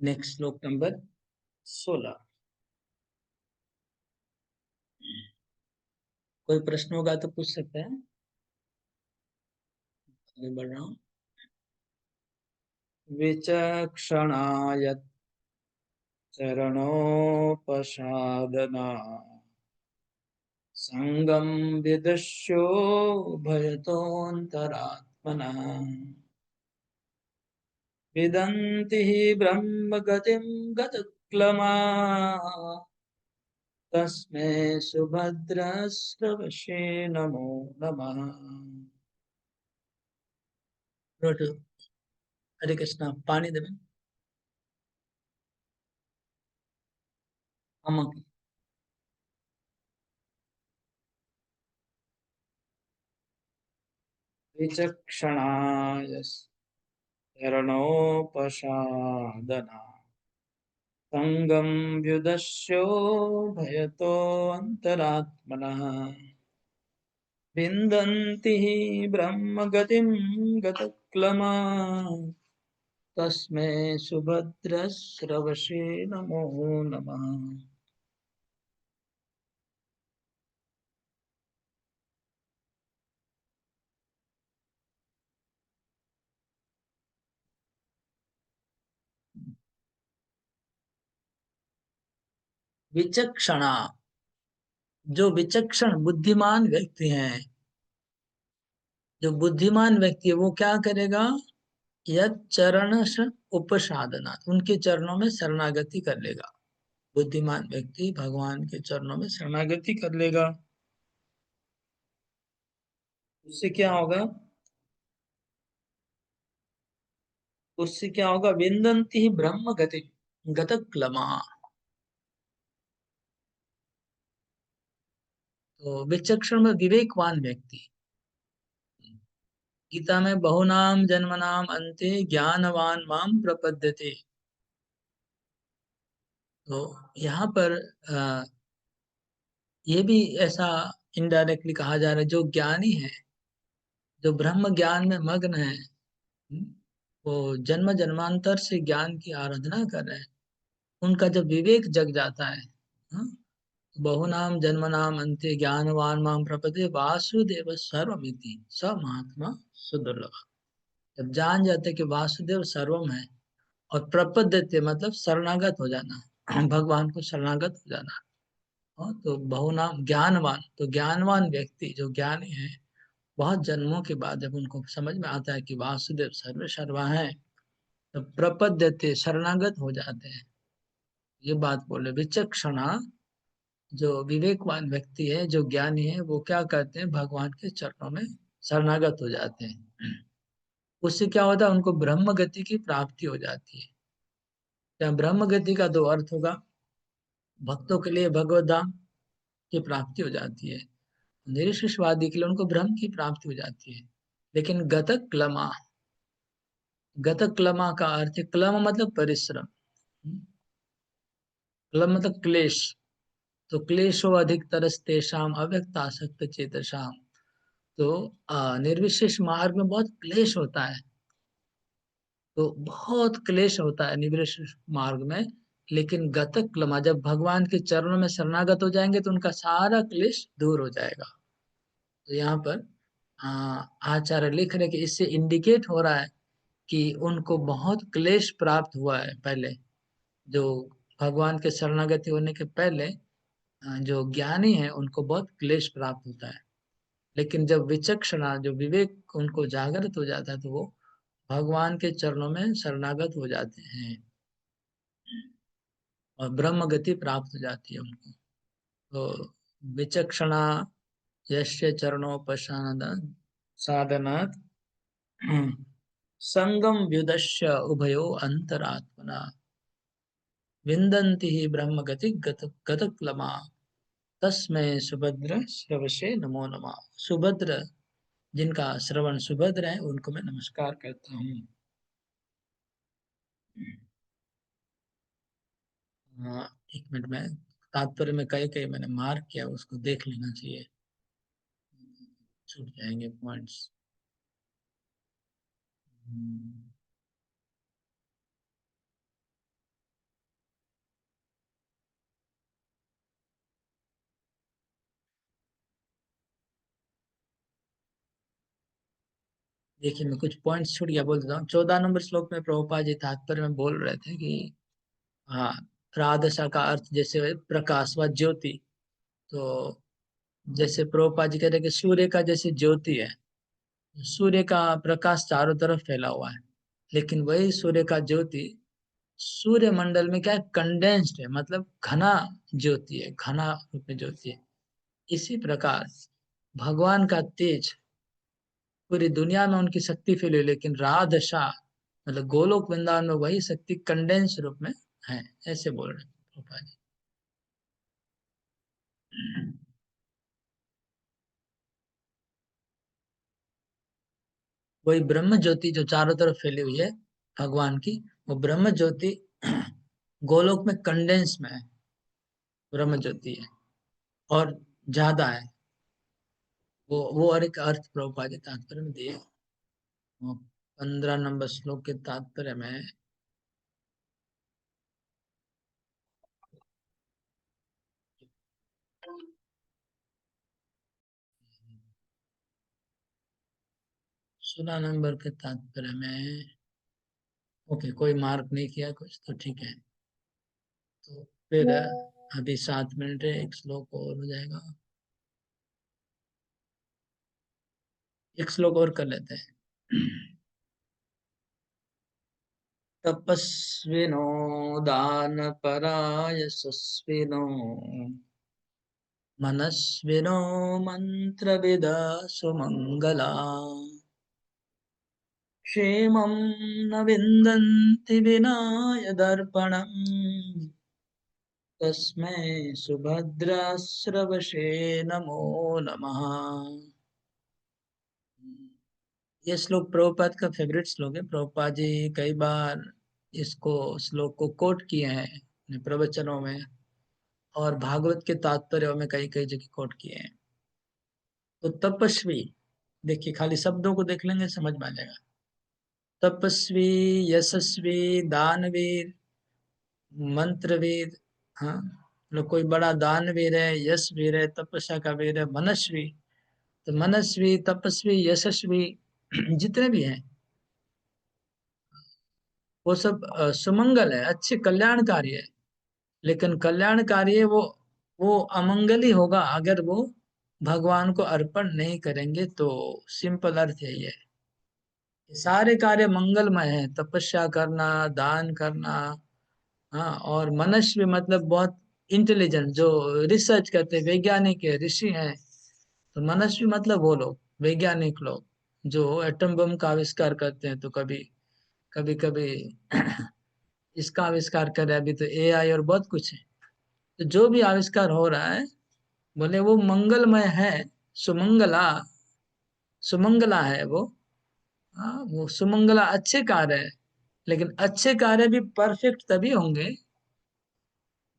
नेक्स्ट श्लोक नंबर 16। कोई प्रश्न होगा तो पूछ सकते हैं। आगे बढ़ रहा हूँ। विचक्षणाय चरणोपसादना संगम विदुष्यो भयतोऽन्तरात्मनः विदन्ति हि ब्रह्मगतिं गतक्लमा तस्मै सुभद्रश्रवशे नमो नमः। रोटू, हरे कृष्णा, पानी देवे अम्मा की। विचक्षणाय चरणोपसादना संगम व्युदस्यो भयतोऽन्तरात्मनः विन्दन्ति हि ब्रह्मगतिं गतक्लमा तस्मै सुभद्रश्रवशे नमो नमः। विचक्षणा, जो विचक्षण बुद्धिमान व्यक्ति हैं, जो बुद्धिमान व्यक्ति है वो क्या करेगा? यद चरण उपसाधना, उनके चरणों में शरणागति कर लेगा। बुद्धिमान व्यक्ति भगवान के चरणों में शरणागति कर लेगा। उससे क्या होगा? उससे क्या होगा? विन्दन्ति ही ब्रह्म गति गतक्लमा। तो विचक्षण में विवेकवान व्यक्ति। गीता में बहुनाम जन्मनाम अन्ते ज्ञानवान माम प्रपद्यते। तो यहाँ पर ये भी ऐसा इनडायरेक्टली कहा जा रहा है, जो ज्ञानी है, जो ब्रह्म ज्ञान में मग्न है, वो जन्म जन्मांतर से ज्ञान की आराधना कर रहे हैं, उनका जब विवेक जग जाता है, बहुनाम जन्मनाम अन्ते ज्ञानवान माम प्रपद्यते वासुदेव सर्वमिति स महात्मा सुदुर्लभ। जब जान जाते कि वासुदेव सर्वम है, और प्रपद्यते मतलब शरणागत हो जाना, भगवान को शरणागत हो जाना। तो बहुनाम ज्ञानवान, तो ज्ञानवान व्यक्ति जो ज्ञानी है, बहुत जन्मों के बाद जब उनको समझ में आता है कि वासुदेव सर्व सर्वा है, तो प्रपद्यते शरणागत हो जाते हैं। ये बात बोले। विचक्षणा, जो विवेकवान व्यक्ति है, जो ज्ञानी है, वो क्या करते हैं? भगवान के चरणों में शरणागत हो जाते हैं। उससे क्या होता है? उनको ब्रह्म गति की प्राप्ति हो जाती है। क्या ब्रह्म गति का दो अर्थ होगा? भक्तों के लिए भगवत धाम की प्राप्ति हो जाती है, निरीश्वरवादी के लिए उनको ब्रह्म की प्राप्ति हो जाती है। लेकिन गतक्लमा, गतक्लमा का अर्थ है, क्लम मतलब परिश्रम, क्लम मतलब क्लेश। तो क्लेशो अधिकतरस्तेषाम अव्यक्तासक्त चेतसाम। तो निर्विशेष मार्ग में बहुत क्लेश होता है, तो बहुत क्लेश होता है निर्विशेष मार्ग में। लेकिन गतक्लमा, जब भगवान के चरणों में शरणागत हो जाएंगे तो उनका सारा क्लेश दूर हो जाएगा। तो यहाँ पर आचार्य लिख रहे कि इससे इंडिकेट हो रहा है कि उनको बहुत क्लेश प्राप्त हुआ है पहले। जो भगवान के शरणागति होने के पहले जो ज्ञानी है उनको बहुत क्लेश प्राप्त होता है, लेकिन जब विचक्षणा, जो विवेक उनको जागृत हो जाता है तो वो भगवान के चरणों में शरणागत हो जाते हैं और ब्रह्म गति प्राप्त हो जाती है उनको। तो विचक्षणा यस्य चरणोपशानद साधनात् संगम व्युदश्य उभयो अंतरात्मना विन्दन्ति हि ब्रह्म गति गतक्लमा तस्मै सुभद्र श्रवसे नमो नमः। सुभद्र, जिनका श्रवण सुभद्र है, उनको मैं नमस्कार करता हूँ। एक मिनट में तात्पर्य में कई कई मैंने मार्क किया, उसको देख लेना चाहिए, छूट जाएंगे पॉइंट्स। देखिए, मैं कुछ पॉइंट्स छूट गया, बोल देता हूँ। 14 नंबर श्लोक में प्रभुपाद जी तात्पर्य में बोल रहे थे कि हाँ, प्रादशा का अर्थ जैसे प्रकाश व ज्योति। तो जैसे प्रभुपाद जी कह रहे हैं कि सूर्य का जैसे ज्योति है, सूर्य का प्रकाश चारों तरफ फैला हुआ है, लेकिन वही सूर्य का ज्योति सूर्य मंडल में क्या है, कंडेंस्ड है, मतलब घना ज्योति है, घना रूप में ज्योति है। इसी प्रकार भगवान का तेज पूरी दुनिया में उनकी शक्ति फैली, लेकिन राधशा मतलब गोलोक वृंदावन में वही शक्ति कंडेंस रूप में है, ऐसे बोल रहे हैं प्रभुपाद जी। वही ब्रह्म ज्योति जो चारों तरफ फैली हुई है भगवान की, वो ब्रह्म ज्योति गोलोक में कंडेंस में है, ब्रह्म ज्योति है और ज्यादा है। वो और एक अर्थ प्रभुपाद जी तात्पर्य में दिए। 15 नंबर श्लोक के तात्पर्य में सोलह नंबर के तात्पर्य में ओके, कोई मार्क नहीं किया कुछ, तो ठीक है। तो फिर अभी 7 मिनट है, एक श्लोक और हो जाएगा, एक श्लोक और कर लेते हैं। तपस्विनो दान परायशस्विनो मनस्विनो मंत्रविदा सुमंगला क्षेमं न विन्दन्ति विनाय दर्पणम् तस्मै सुभद्राश्रवशे नमो नमः। ये श्लोक प्रभुपाद का फेवरेट श्लोक है। प्रभुपाद जी कई बार इसको श्लोक को कोट किए हैं अपने प्रवचनों में और भागवत के तात्पर्यों में कई कई जगह कोट किए हैं। तो तपस्वी, देखिए खाली शब्दों को देख लेंगे समझ में आ जाएगा। तपस्वी, यशस्वी, दानवीर, मंत्रवीर, हाँ मतलब कोई बड़ा दानवीर है, यशवीर है, तपस्या का वीर है, मनस्वी। तो मनस्वी, तपस्वी, यशस्वी जितने भी हैं वो सब सुमंगल है, अच्छे कल्याणकारी है। लेकिन कल्याणकारी है वो अमंगल ही होगा अगर वो भगवान को अर्पण नहीं करेंगे। तो सिंपल अर्थ यही है, सारे कार्य मंगलमय है, तपस्या करना, दान करना, हाँ। और मनुष्य मतलब बहुत इंटेलिजेंट, जो रिसर्च करते हैं, वैज्ञानिक है, ऋषि हैं। तो मनुष्य मतलब वो लोग, वैज्ञानिक लोग जो एटम बम का आविष्कार करते हैं। तो कभी कभी कभी इसका आविष्कार कर रहे हैं, अभी तो एआई और बहुत कुछ है। तो जो भी आविष्कार हो रहा है बोले वो मंगलमय है, सुमंगला, सुमंगला है वो, हाँ, वो सुमंगला अच्छे कार्य है, लेकिन अच्छे कार्य भी परफेक्ट तभी होंगे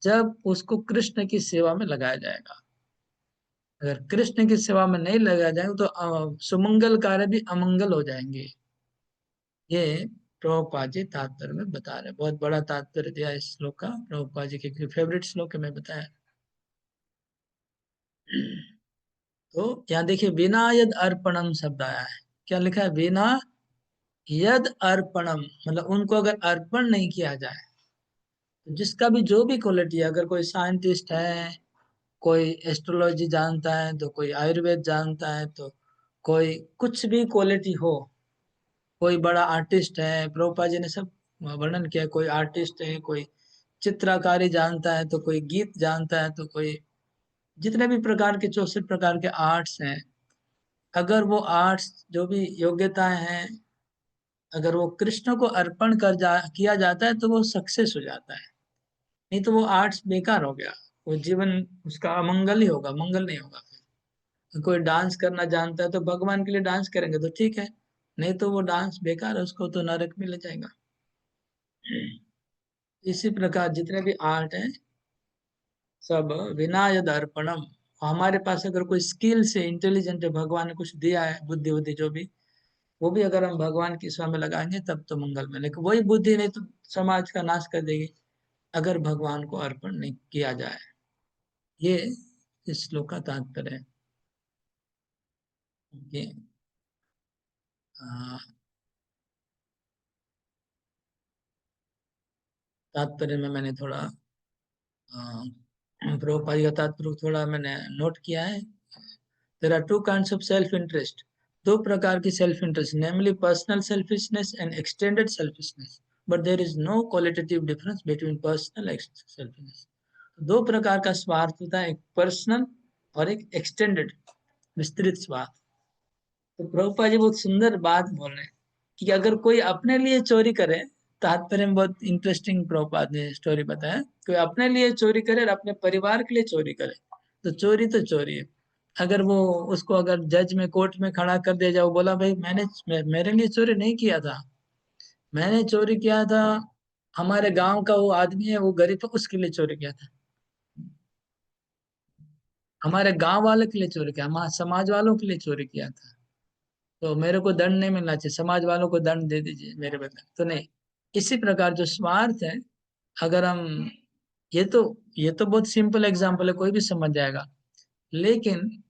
जब उसको कृष्ण की सेवा में लगाया जाएगा। अगर कृष्ण की सेवा में नहीं लगाया जाएगा तो सुमंगल कार्य भी अमंगल हो जाएंगे। ये प्रभुपाद जी तात्पर्य में बता रहे हैं। बहुत बड़ा तात्पर्य दिया इस श्लोक का, प्रभुपाद जी के फेवरेट श्लोक है, मैं बताया। तो यहाँ देखिए बिना यद अर्पणम शब्द आया है। क्या लिखा है? बिना यद अर्पणम, मतलब उनको अगर अर्पण नहीं किया जाए तो जिसका भी जो भी क्वालिटी है, अगर कोई साइंटिस्ट है, कोई एस्ट्रोलॉजी जानता है, तो कोई आयुर्वेद जानता है, तो कोई कुछ भी क्वालिटी हो, कोई बड़ा आर्टिस्ट है, प्रभुपाद जी ने सब वर्णन किया, कोई आर्टिस्ट है, कोई चित्रकारी जानता है, तो कोई गीत जानता है, तो कोई जितने भी प्रकार के 64 प्रकार के आर्ट्स हैं, अगर वो आर्ट्स जो भी योग्यताएं हैं, अगर वो कृष्ण को अर्पण किया जाता है तो वो सक्सेस हो जाता है। नहीं तो वो आर्ट्स बेकार हो गया, वो जीवन उसका अमंगल ही होगा, मंगल नहीं होगा। कोई डांस करना जानता है तो भगवान के लिए डांस करेंगे तो ठीक है, नहीं तो वो डांस बेकार है, उसको तो नरक में ले जाएगा। इसी प्रकार जितने भी आर्ट है सब विना यद अर्पणम, हमारे पास अगर कोई स्किल से इंटेलिजेंट है, भगवान ने कुछ दिया है, बुद्धि बुद्धि जो भी, वो भी अगर हम भगवान की सेवा में लगाएंगे तब तो मंगल में, लेकिन वही बुद्धि नहीं तो समाज का नाश कर देगी अगर भगवान को अर्पण नहीं किया जाए। ये इस श्लोक का तात्पर्य है। ये तात्पर्य में मैंने थोड़ा प्रभुपाद का तात्पर्य थोड़ा मैंने नोट किया है। There are two kinds of self interest, दो प्रकार की self interest, namely personal selfishness and extended selfishness, but there is no qualitative difference between personal and selfishness. दो प्रकार का स्वार्थ होता है, एक पर्सनल और एक एक्सटेंडेड, विस्तृत स्वार्थ। तो प्रभुपाद जी बहुत सुंदर बात बोल रहे हैं कि अगर कोई अपने लिए चोरी करे, तात्पर्य में बहुत इंटरेस्टिंग प्रभुपाद ने स्टोरी बताया, कोई अपने लिए चोरी करे और अपने परिवार के लिए चोरी करे तो चोरी है। अगर वो उसको अगर जज में कोर्ट में खड़ा कर दिया जाए, बोला भाई मेरे लिए चोरी नहीं किया था, मैंने चोरी किया था, हमारे गांव का वो आदमी है, वो गरीब है, उसके लिए चोरी किया था, हमारे गांव वाले के लिए चोरी किया, हमारे समाज वालों के लिए चोरी किया था, तो मेरे को दंड नहीं मिलना चाहिए, समाज वालों को दंड दे दीजिए मेरे बदले, तो नहीं। इसी प्रकार जो स्वार्थ है, अगर हम ये तो बहुत सिंपल एग्जांपल है, कोई भी समझ जाएगा, लेकिन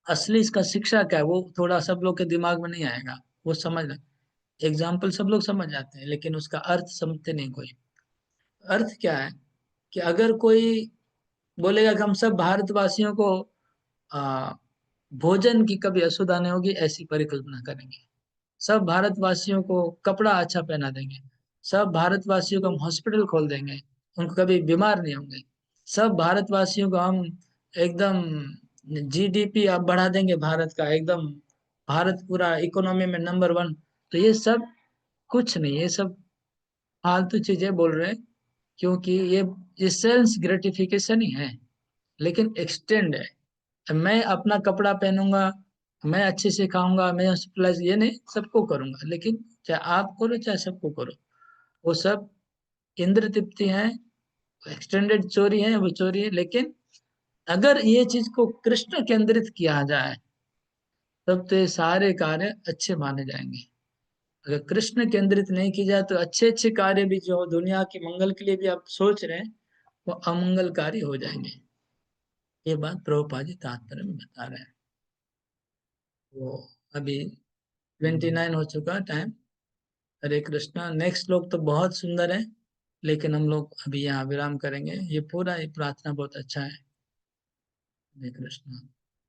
असली इसका शिक्षा क्या है वो थोड़ा सब लोग के दिमाग में नहीं आएगा। वो समझना, एग्जाम्पल सब लोग समझ जाते हैं लेकिन उसका अर्थ समझते नहीं कोई। अर्थ क्या है कि अगर कोई बोलेगा कि हम सब भारतवासियों को आ, भोजन की कभी असुविधा नहीं होगी, ऐसी परिकल्पना करेंगे, सब भारतवासियों को कपड़ा अच्छा पहना देंगे, सब भारतवासियों को हम हॉस्पिटल खोल देंगे, उनको कभी बीमार नहीं होंगे, सब भारतवासियों को हम एकदम जीडीपी अब बढ़ा देंगे भारत का, एकदम भारत पूरा इकोनॉमी में नंबर 1। तो ये सब कुछ नहीं, ये सब फालतू चीजें बोल रहे हैं, क्योंकि ये सेल्स ग्रेटिफिकेशन ही है, लेकिन एक्सटेंड है। मैं अपना कपड़ा पहनूंगा, मैं अच्छे से खाऊंगा, मैं हॉस्पिटलाइज, ये नहीं, सबको करूंगा, लेकिन चाहे आप करो चाहे सबको करो, वो सब इंद्र तृप्ति है, एक्सटेंडेड चोरी है, वो चोरी है। लेकिन अगर ये चीज को कृष्ण केंद्रित किया जाए तब तो ये सारे कार्य अच्छे माने जाएंगे। अगर कृष्ण केंद्रित नहीं की जाए तो अच्छे अच्छे कार्य भी जो दुनिया के मंगल के लिए भी आप सोच रहे हैं वो अमंगलकारी हो जाएंगे। ये बात प्रभुपाद जी तात्पर्य में बता रहे हैं। वो अभी 29 हो चुका टाइम। हरे कृष्णा। नेक्स्ट श्लोक तो बहुत सुंदर है, लेकिन हम लोग अभी यहाँ विराम करेंगे। ये पूरा ये प्रार्थना बहुत अच्छा है। हरे कृष्णा।